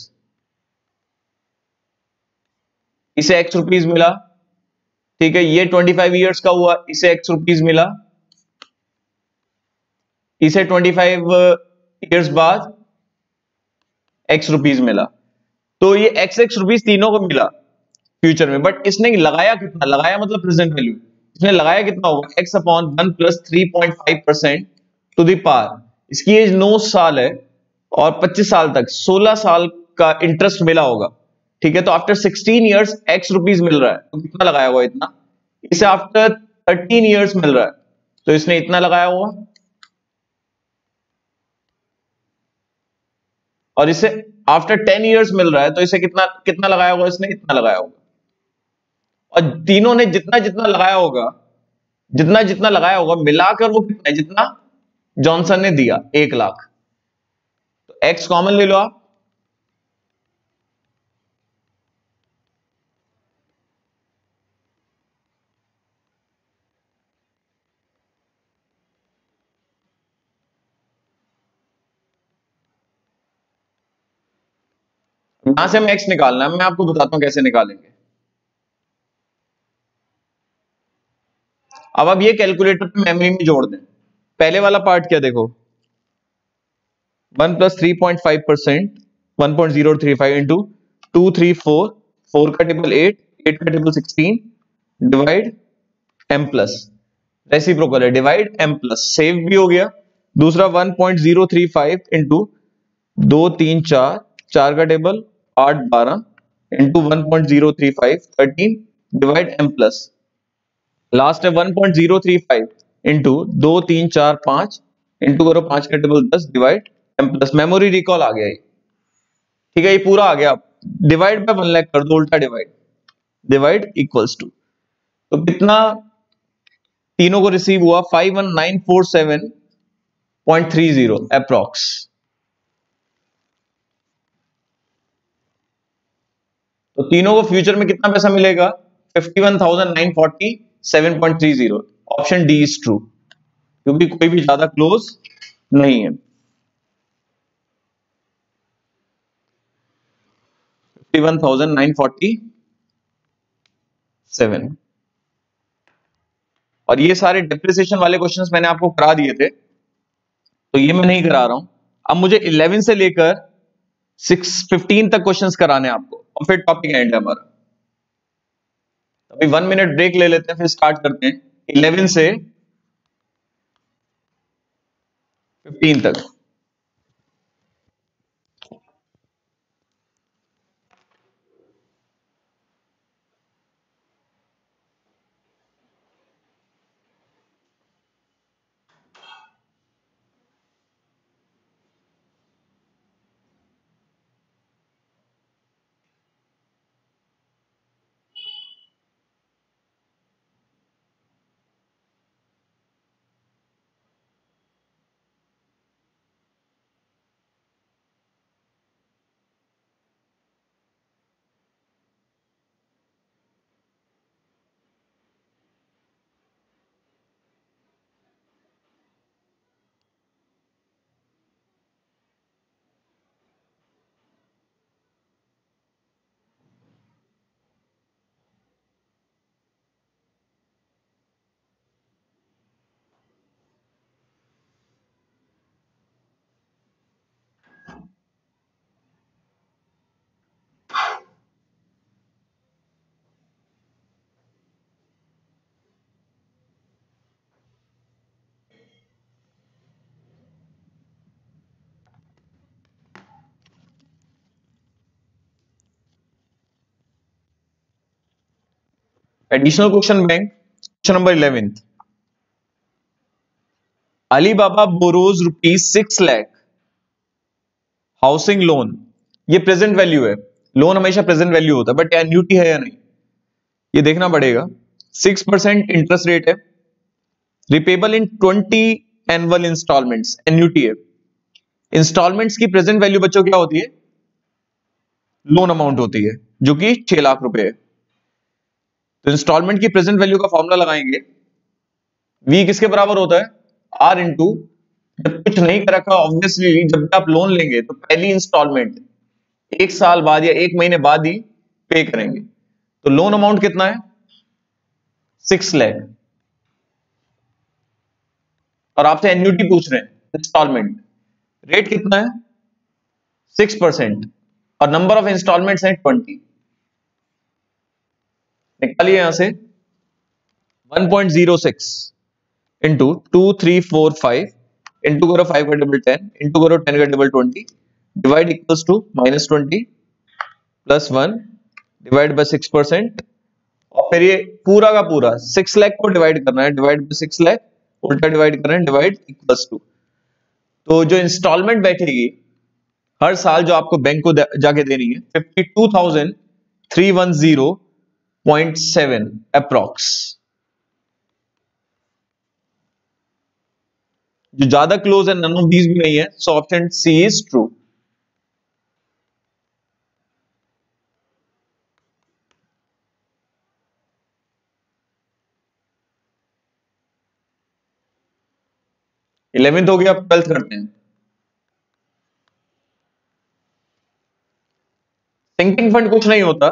इसे एक्स रुपीज मिला, ठीक है, ये 25 इयर्स का हुआ, इसे एक्स रुपीज मिला, इसे 25 इयर्स बाद एक्स रुपीज मिला, तो ये एक्स रुपीज तीनों को मिला फ्यूचर में, बट इसने लगाया कितना, लगाया मतलब प्रेजेंट वैल्यू, इसने लगाया कितना होगा X upon 1 plus 3.5% to the power, इसकी एज 9 साल है और 25 साल तक 16 साल का इंटरेस्ट मिला होगा, ठीक है, तो आफ्टर 16 इयर्स एक्स रुपीज मिल रहा है, तो कितना लगाया हुआ इतना, इसे आफ्टर 13 इयर्स मिल रहा है तो इसने इतना लगाया हुआ, और इसे आफ्टर 10 इयर्स मिल रहा है तो इसे कितना कितना लगाया होगा, इसने इतना लगाया होगा, और तीनों ने जितना जितना लगाया होगा, जितना जितना लगाया होगा मिलाकर वो कितना है, जितना जॉनसन ने दिया 1 लाख, तो एक्स कॉमन ले लो आप, यहां से हमें एक्स निकालना है, मैं आपको बताता हूं कैसे निकालेंगे। अब आप ये कैलकुलेटर पे मेमोरी में जोड़ दें, पहले वाला पार्ट क्या देखो, 1 प्लस 3.5% 1.035 इंटू 234, 4 का टेबल 8, 8 का table 16, divide m plus, reciprocal है, डिवाइड m प्लस, सेव भी हो गया। दूसरा 1.035 इंटू 2 3 4, 4 का table 8 12 into 1.035 13, divide m plus, last है 1.035 इंटू 2 3 4 5 इंटू करो 5 का table 10, divide m plus, memory recall आ गया ये, ठीक है, ये पूरा आ गया, डिवाइड बाय 1 लाख कर दो, उल्टा डिवाइड, डिवाइड इक्वल्स टू, तो कितना तीनों को रिसीव हुआ 51947.30 अप्रॉक्स, तो तीनों को फ्यूचर में कितना पैसा मिलेगा 51,947.30, ऑप्शन डी इज ट्रू, क्योंकि कोई भी ज्यादा क्लोज नहीं है। 51,947, और ये सारे डिप्रिसिएशन वाले क्वेश्चंस मैंने आपको करा दिए थे, तो ये मैं नहीं करा रहा हूं, अब मुझे 11 से लेकर 615 तक क्वेश्चंस कराने हैं आपको, और फिर टॉपिक एंड है हमारा। अभी 1 मिनट ब्रेक ले लेते हैं, फिर स्टार्ट करते हैं 11 से 15 तक। Additional question bank, question number 11। Alibaba borrows ₹6 lakh housing loan. ये प्रेजेंट वैल्यू है, लोन हमेशा प्रेजेंट वैल्यू होता है, बट एन्यूटी है या नहीं ये देखना पड़ेगा। 6% इंटरेस्ट रेट है, रिपेबल इन 20 एनुअल इंस्टॉलमेंट्स, एन्यूटी है। इंस्टॉलमेंट्स की प्रेजेंट वैल्यू बच्चों क्या होती है? लोन अमाउंट होती है, जो कि 6 लाख रुपए है। तो इंस्टॉलमेंट की प्रेजेंट वैल्यू का फॉर्मूला लगाएंगे, वी किसके बराबर होता है? आर इंटू, जब कुछ नहीं कर रखा ऑब्वियसली जब आप लोन लेंगे तो पहली इंस्टॉलमेंट 1 साल बाद या 1 महीने बाद ही पे करेंगे। तो लोन अमाउंट कितना है? 6 लाख, और आपसे एन्युटी पूछ रहे हैं इंस्टॉलमेंट, रेट कितना है? 6%, और नंबर ऑफ इंस्टॉलमेंट्स हैं 20। निकालिए यहां से 1.06 इंटू 2345 इंटू करो 5 का डबल 10 इंटू करो 10 का double 20 divide equals to -20 plus 1 divide by 6%, और फिर ये पूरा का पूरा 6 लाख को डिवाइड करना है, डिवाइड बाय 6 लाख, उल्टा डिवाइड करना है, डिवाइड इक्वल्स टू। तो जो इंस्टॉलमेंट बैठेगी हर साल जो आपको बैंक को जाके देनी है 52,310.7 अप्रॉक्स। जो ज्यादा क्लोज है, नन ऑफ दीज भी नहीं है, so option C is true. Eleventh हो गया, अब 12th करते हैं। सिंकिंग फंड कुछ नहीं होता,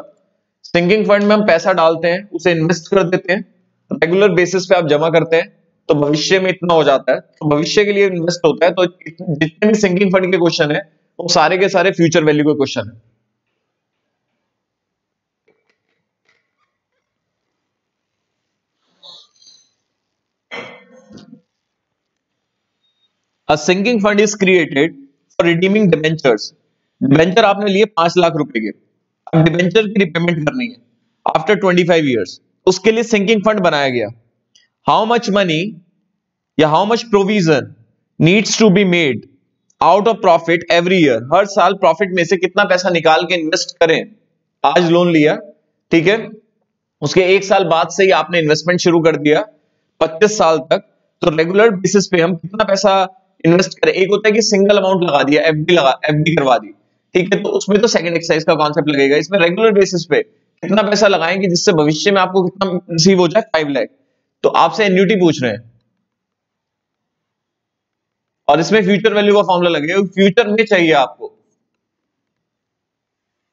सिंकिंग फंड में हम पैसा डालते हैं, उसे इन्वेस्ट कर देते हैं, रेगुलर बेसिस पे आप जमा करते हैं, तो भविष्य में इतना हो जाता है, तो भविष्य के लिए इन्वेस्ट होता है। तो जितने भी सिंकिंग फंड के क्वेश्चन है वो सारे के सारे फ्यूचर वैल्यू के क्वेश्चन है। A sinking fund is created for redeeming debentures. Debenture आपने लिए 5 लाख रुपए के, अब डिबेंचर की रिपेमेंट करनी है आफ्टर 25 ईयर्स, उसके लिए सिंकिंग फंड बनाया गया। हाउ मच मनी या how much provision needs to be made out of profit every year, हर साल प्रॉफिट में से कितना पैसा निकाल के इन्वेस्ट करें। आज लोन लिया, ठीक है, उसके 1 साल बाद से ही आपने इन्वेस्टमेंट शुरू कर दिया 25 साल तक, तो रेगुलर बेसिस पे हम कितना पैसा इन्वेस्ट करें। एक होता है कि सिंगल अमाउंट लगा दिया, एफडी करवा दी, ठीक है, तो उसमें तो सेकंड एक्सरसाइज का कॉन्सेप्ट लगेगा। इसमें रेगुलर बेसिस पे कितना पैसा लगाएंगे जिससे भविष्य में आपको कितना रिसीव हो जाए, 5 लाख। तो आपसे एन्युटी पूछ रहे हैं, और इसमें फ्यूचर वैल्यू का फॉर्मूला लगेगा, फ्यूचर में चाहिए आपको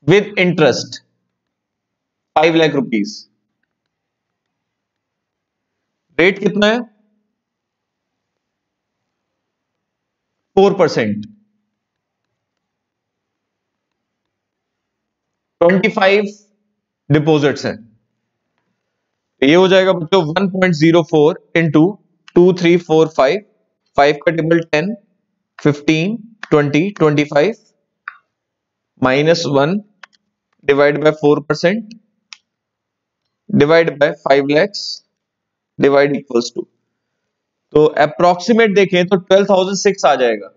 with interest 5 lakh rupees. Rate कितना है? 4%, 25 डिपॉजिट्स हैं, ये हो जाएगा बच्चों 1.04 इंटू 2345, 5 का table 10, 15, 20, 25 -1 divide by 4% divide by 5 lakhs divide equals to, तो अप्रोक्सीमेट देखें तो 12,006 आ जाएगा।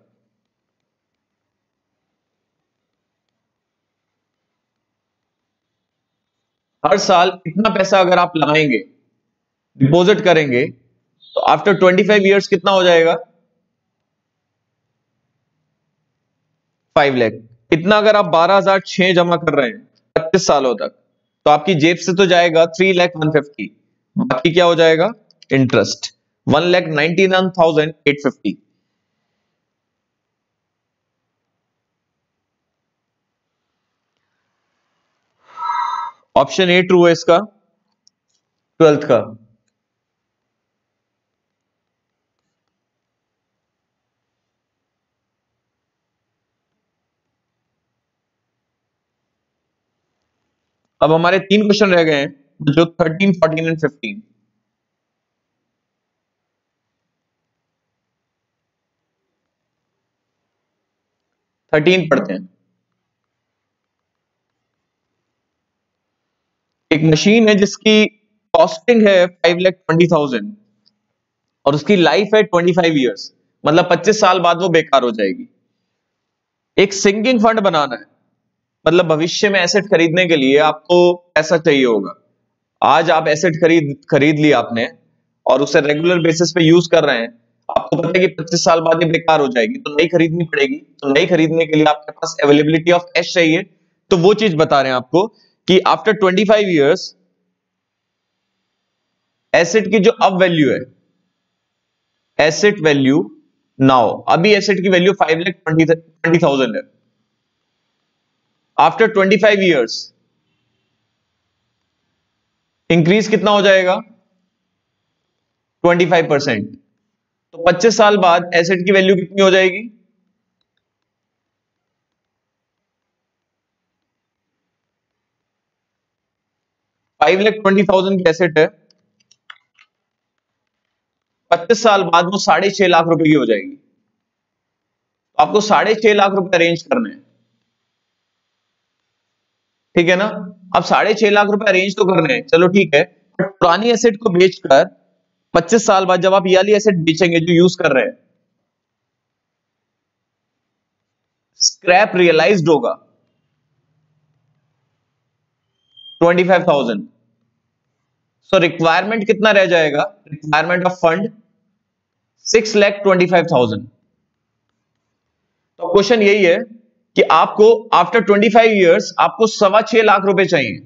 हर साल इतना पैसा अगर आप लगाएंगे, डिपॉजिट करेंगे, तो आफ्टर 25 ईयर्स कितना हो जाएगा? 5 लाख। इतना अगर आप 12,006 जमा कर रहे हैं 25 सालों तक, तो आपकी जेब से तो जाएगा 3,01,50, बाकी क्या हो जाएगा? इंटरेस्ट 1,99,850। ऑप्शन ए ट्रू है इसका, 12th का। अब हमारे 3 क्वेश्चन रह गए हैं जो 13, 14 एंड 15। 13 पढ़ते हैं। एक मशीन है जिसकी कॉस्टिंग है 5,20,000 और उसकी लाइफ है 25 ईयर्स, मतलब 25 साल बाद वो बेकार हो जाएगी। एक सिंकिंग फंड बनाना है, मतलब भविष्य में एसेट खरीदने के लिए आपको पैसा चाहिए होगा। आज आप एसेट खरीद लिया आपने और उसे रेगुलर बेसिस पे यूज कर रहे हैं, आपको पता है कि 25 साल बाद ये बेकार हो जाएगी, तो नई खरीदनी पड़ेगी। तो नई खरीदने के लिए आपके पास अवेलेबिलिटी ऑफ कैश चाहिए, तो वो चीज बता रहे हैं आपको कि आफ्टर 25 ईयर्स एसेट की जो अब वैल्यू है, एसेट वैल्यू नाउ, अभी एसेट की वैल्यू 5,20,000 है। आफ्टर 25 ईयर्स इंक्रीज कितना हो जाएगा? 25%। तो 25 साल बाद एसेट की वैल्यू कितनी हो जाएगी? 5,20,000 की एसेट है, 25 साल बाद वो 6.5 लाख रुपए की हो जाएगी। तो आपको 6.5 लाख रुपए अरेंज करने हैं, ठीक है ना? अब 6.5 लाख रुपए अरेंज तो करने हैं, चलो ठीक है, बट पुरानी एसेट को बेचकर 25 साल बाद जब आप ये वाली एसेट बेचेंगे जो यूज कर रहे हैं, स्क्रैप रियलाइज्ड होगा 25,000। सो रिक्वायरमेंट कितना रह जाएगा? Requirement of fund 6,25,000। तो क्वेश्चन यही है कि आपको आफ्टर 25 ईयर्स आपको 6.25 लाख रुपए चाहिए।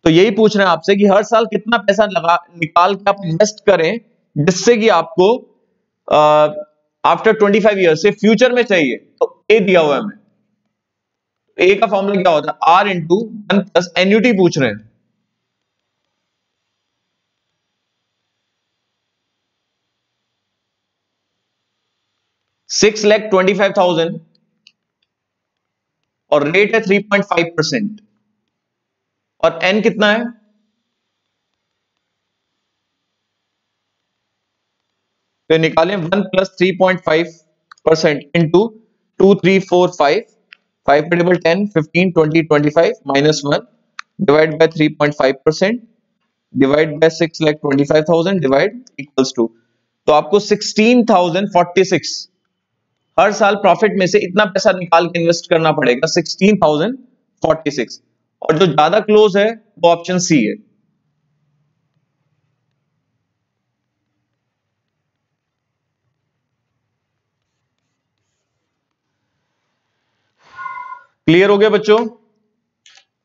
तो यही पूछ रहे हैं आपसे कि हर साल कितना पैसा निकाल के आप इन्वेस्ट करें जिससे कि आपको आफ्टर 25 ईयर्स से फ्यूचर में चाहिए। तो ए दिया हुआ है हमें, ए का फॉर्मूला क्या होता है? आर इंटू 1 प्लस एन्युटी पूछ रहे हैं। $6,25,000 और रेट है 3.5% और एन कितना है? तो निकालें 1 plus 3.5% into 2, 3, 4, 5, 5 table 10, 15, 20, 25 minus 1 divide by 3.5% divide by 6,25,000 divide equals to, तो आपको 16,046 हर साल प्रॉफिट में से इतना पैसा निकाल के इन्वेस्ट करना पड़ेगा, 16,046। और जो ज्यादा क्लोज है वो ऑप्शन सी है। क्लियर हो गया बच्चों?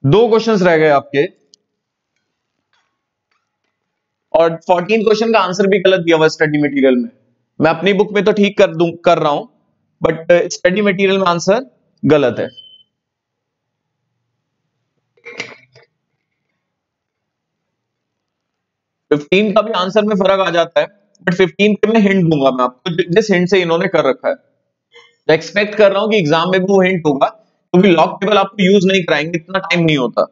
2 क्वेश्चंस रह गए आपके और 14 क्वेश्चन का आंसर भी गलत दिया हुआ स्टडी मटेरियल में। मैं अपनी बुक में तो ठीक कर रहा हूं, बट स्टडी मटेरियल में आंसर गलत है। फिफ्टीन का भी आंसर में फर्क आ जाता है, बट 15 पे मैं हिंट दूंगा मैं आपको, जिस हिंट से इन्होंने कर रखा है। तो एक्सपेक्ट कर रहा हूं कि एग्जाम में भी वो हिंट होगा, क्योंकि लॉग टेबल आपको यूज नहीं कराएंगे, इतना टाइम नहीं होता।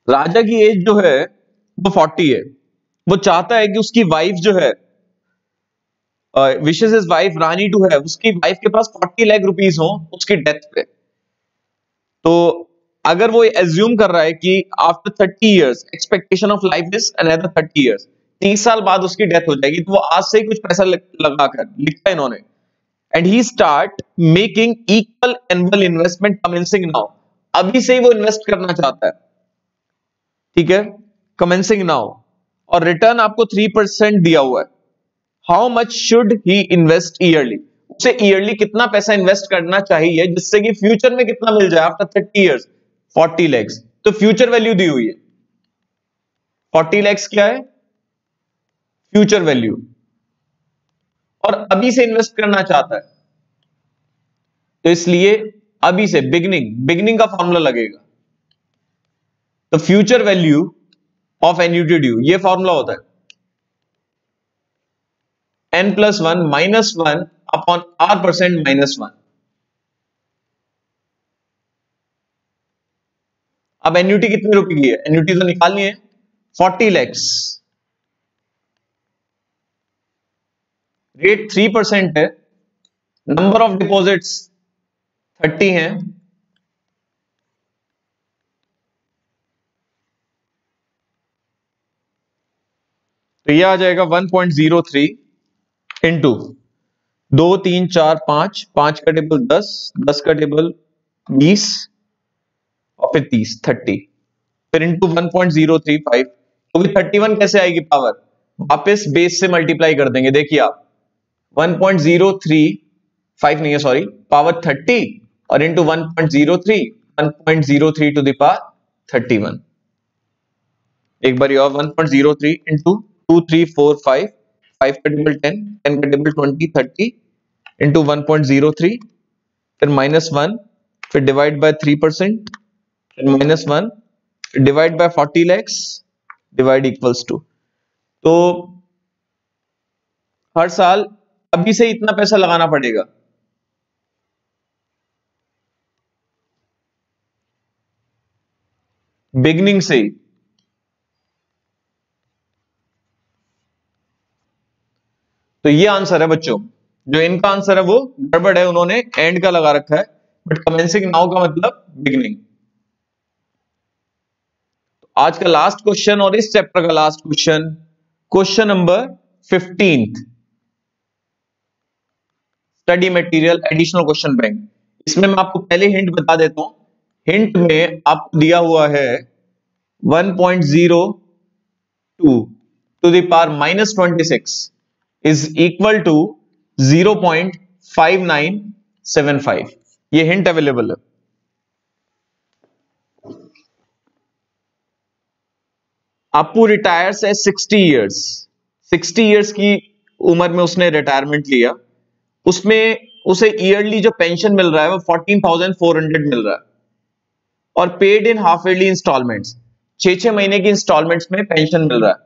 राजा की एज जो है वो 40 है। वो चाहता है कि उसकी वाइफ जो है, विशेष इज वाइफ रानी टू है, उसकी वाइफ के पास 40 लाख रुपीस हो उसकी डेथ पे। तो अगर वो एज्यूम कर रहा है कि after 30 years expectation of life is another 30 years, 30 साल बाद उसकी डेथ हो जाएगी, तो वो आज से ही कुछ पैसा लगाकर लिखा है इन्होंने। And he start making equal annual investment commencing now, अभी से ही वो इन्वेस्ट करना चाहता है, ठीक है, कमेंसिंग नाउ। और रिटर्न आपको 3% दिया हुआ है। How much should he invest yearly, उसे ईयरली कितना पैसा इन्वेस्ट करना चाहिए जिससे कि फ्यूचर में कितना मिल जाए आफ्टर 30 इयर्स? 40 लैक्स। तो फ्यूचर वैल्यू दी हुई है, 40 लैक्स क्या है? Future value. और अभी से इन्वेस्ट करना चाहता है, तो इसलिए अभी से बिगिनिंग का फॉर्मूला लगेगा। तो future value of annuity due, ये फॉर्मूला होता है n+1 -1 अपॉन r% -1। अब एन्युटी कितने रुपए की है? एन्युटी तो निकालनी है, 40 लैक्स। रेट 3% है, नंबर ऑफ डिपॉजिट्स 30 हैं, तो ये आ जाएगा 1.03 इंटू 2 3 4 5, 5 का टेबल 10, 10 का टेबल 20 और फिर 30, 30, फिर इंटू 1.035, क्योंकि 31 कैसे आएगी पावर, वापस बेस से मल्टीप्लाई कर देंगे। देखिए आप 1.035 नहीं है, सॉरी, पावर 30 और इंटू 1.03, 1.03 टू द पावर 31। एक बार और 1.03 इंटू 2 3 4 5, 5 का टेबल 10, 10 का टेबल 20, 30 इंटू 1.03, फिर -1, फिर डिवाइड बाय 3%, फिर -1, divide by 40 lakhs, divide equals to. तो हर साल अभी से इतना पैसा लगाना पड़ेगा। बिगनिंग से ही। तो ये आंसर है बच्चों, जो इनका आंसर है वो गड़बड़ है, उन्होंने एंड का लगा रखा है, बट कमेंसिंग नाउ का मतलब बिगनिंग। आज का लास्ट क्वेश्चन और इस चैप्टर का last question, question number 15, study material additional question bank. इसमें मैं आपको पहले हिंट बता देता हूं। हिंट में आपको दिया हुआ है 1.02 to the power -26 is equal to 0.5975। ये हिंट अवेलेबल है। आपू रिटायर्स एट 60 ईयर्स, 60 ईयर्स की उम्र में उसने रिटायरमेंट लिया, उसमें उसे ईयरली जो पेंशन मिल रहा है वो 14,400 मिल रहा है, और paid in half yearly instalments, 6 महीने की इंस्टॉलमेंट्स में पेंशन मिल रहा है।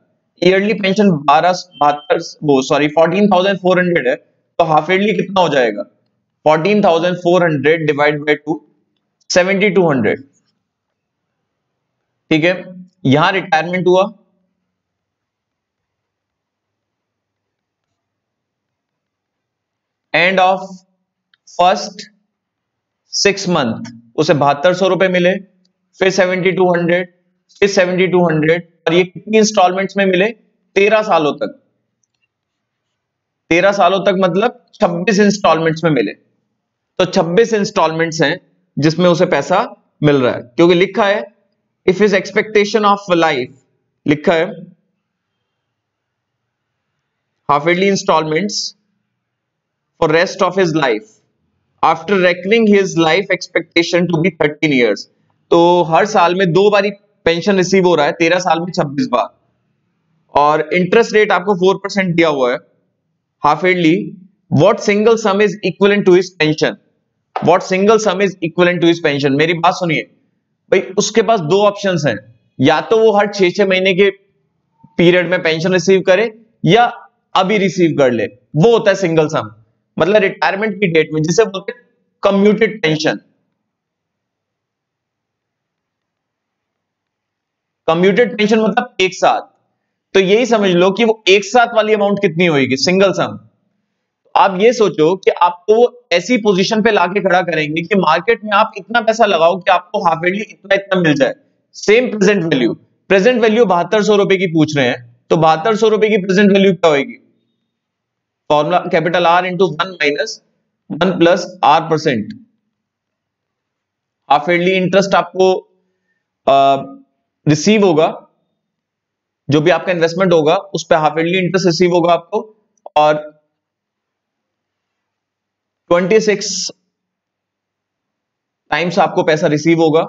ईयरली पेंशन 14,400 है, तो हाफ ईयरली कितना हो जाएगा, 14,400 डिवाइड बाय 2, 7,200। ठीक है, यहां रिटायरमेंट हुआ, एंड ऑफ फर्स्ट 6 मंथ उसे 7200 रुपए मिले, फिर 7,200, फिर 7,200, और ये कितनी इंस्टॉलमेंट्स में मिले, 13 सालों तक। 13 सालों तक मतलब 26 इंस्टॉलमेंट्स में मिले। तो 26 इंस्टॉलमेंट्स हैं जिसमें उसे पैसा मिल रहा है, क्योंकि लिखा है if his expectation of life, लिखा है half yearly instalments for rest of his life after reckoning his life expectation to be 13 years. तो हर साल में 2 बारी पेंशन रिसीव हो रहा है, 13 साल में 26 बार, और इंटरेस्ट रेट आपको 4% दिया हुआ है half yearly. What single sum is equivalent to his pension, what single sum is equivalent to his pension. मेरी बात सुनिए भाई, उसके पास 2 ऑप्शंस हैं, या तो वो हर 6 महीने के पीरियड में पेंशन रिसीव करे या अभी रिसीव कर ले, वो होता है सिंगल सम, मतलब रिटायरमेंट की डेट में, जिसे बोलते हैं कम्यूटेड पेंशन। कम्यूटेड पेंशन मतलब एक साथ, तो यही समझ लो कि वो एक साथ वाली अमाउंट कितनी होगी, सिंगल सम। आप ये सोचो कि आपको ऐसी पोजीशन पे लाके खड़ा करेंगे कि मार्केट में आप इतना पैसा लगाओ कि आपको हाफ ईयरली इतना इतना मिल जाए, same present value. Present value 7200 रुपए की पूछ रहे हैं, तो 7200 रुपए की प्रेजेंट वैल्यू क्या होगी, formula capital R into 1 minus 1 plus R%। Half yearly interest आपको रिसीव होगा, जो भी आपका इन्वेस्टमेंट होगा उस पर हाफ ईयरली इंटरेस्ट रिसीव होगा आपको, और 26 टाइम्स आपको पैसा रिसीव होगा।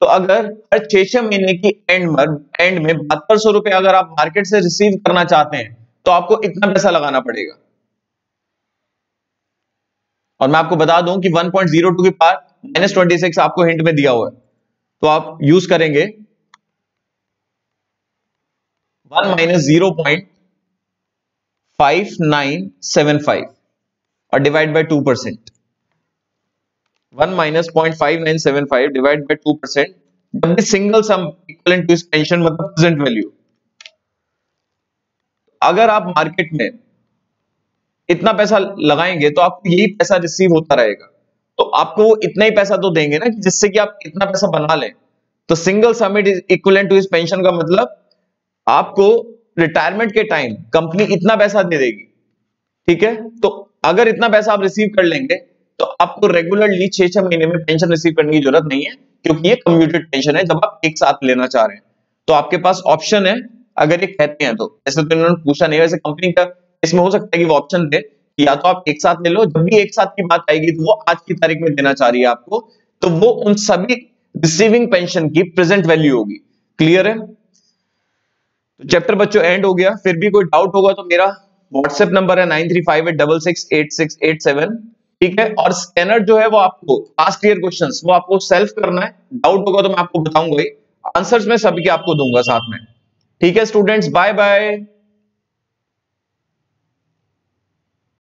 तो अगर हर 6 महीने की एंड में 7200 रुपए अगर आप मार्केट से रिसीव करना चाहते हैं, तो आपको इतना पैसा लगाना पड़ेगा। और मैं आपको बता दूं कि 1.02 की पावर -26 आपको हिंट में दिया हुआ है, तो आप यूज करेंगे 1 माइनस 0.5975 और divide by 2%। 1 minus 0.5975 divide by 2%। जब भी single sum equivalent to pension मतलब प्रेजेंट वैल्यू, अगर आप मार्केट में इतना पैसा लगाएंगे तो आपको यही पैसा रिसीव होता रहेगा, तो आपको वो इतना ही पैसा तो देंगे ना जिससे कि आप इतना पैसा बना लें। तो single sum equivalent to pension का मतलब आपको रिटायरमेंट के टाइम कंपनी इतना पैसा दे देगी, ठीक है। तो अगर इतना पैसा आप रिसीव कर लेंगे तो आपको रेगुलरली 6-6 महीने में पेंशन रिसीव करने की जरूरत नहीं है, क्योंकि ये कम्यूटेड पेंशन है जब आप एक साथ लेना चाह रहे हैं। तो आपके पास ऑप्शन है, अगर ये कहते हैं तो। ऐसे तो इन्होंने पूछा नहीं, वैसे कंपनी का इसमें हो सकता है कि वो ऑप्शन दे कि या तो आप एक साथ ले लो, जब भी एक साथ की बात आएगी तो वो आज की तारीख में देना चाह रही है आपको, तो वो उन सभी रिसीविंग पेंशन की प्रेजेंट वैल्यू होगी। क्लियर है? तो चैप्टर बच्चों एंड हो गया। फिर भी कोई डाउट होगा तो मेरा व्हाट्सएप नंबर है 9358668687, ठीक है। और स्कैनर जो है वो आपको पास्ट ईयर क्वेश्चंस वो आपको सेल्फ करना है। डाउट होगा तो मैं आपको बताऊंगा ही, आंसर्स मैं सभी के आपको दूंगा साथ में। ठीक है स्टूडेंट्स, बाय बाय।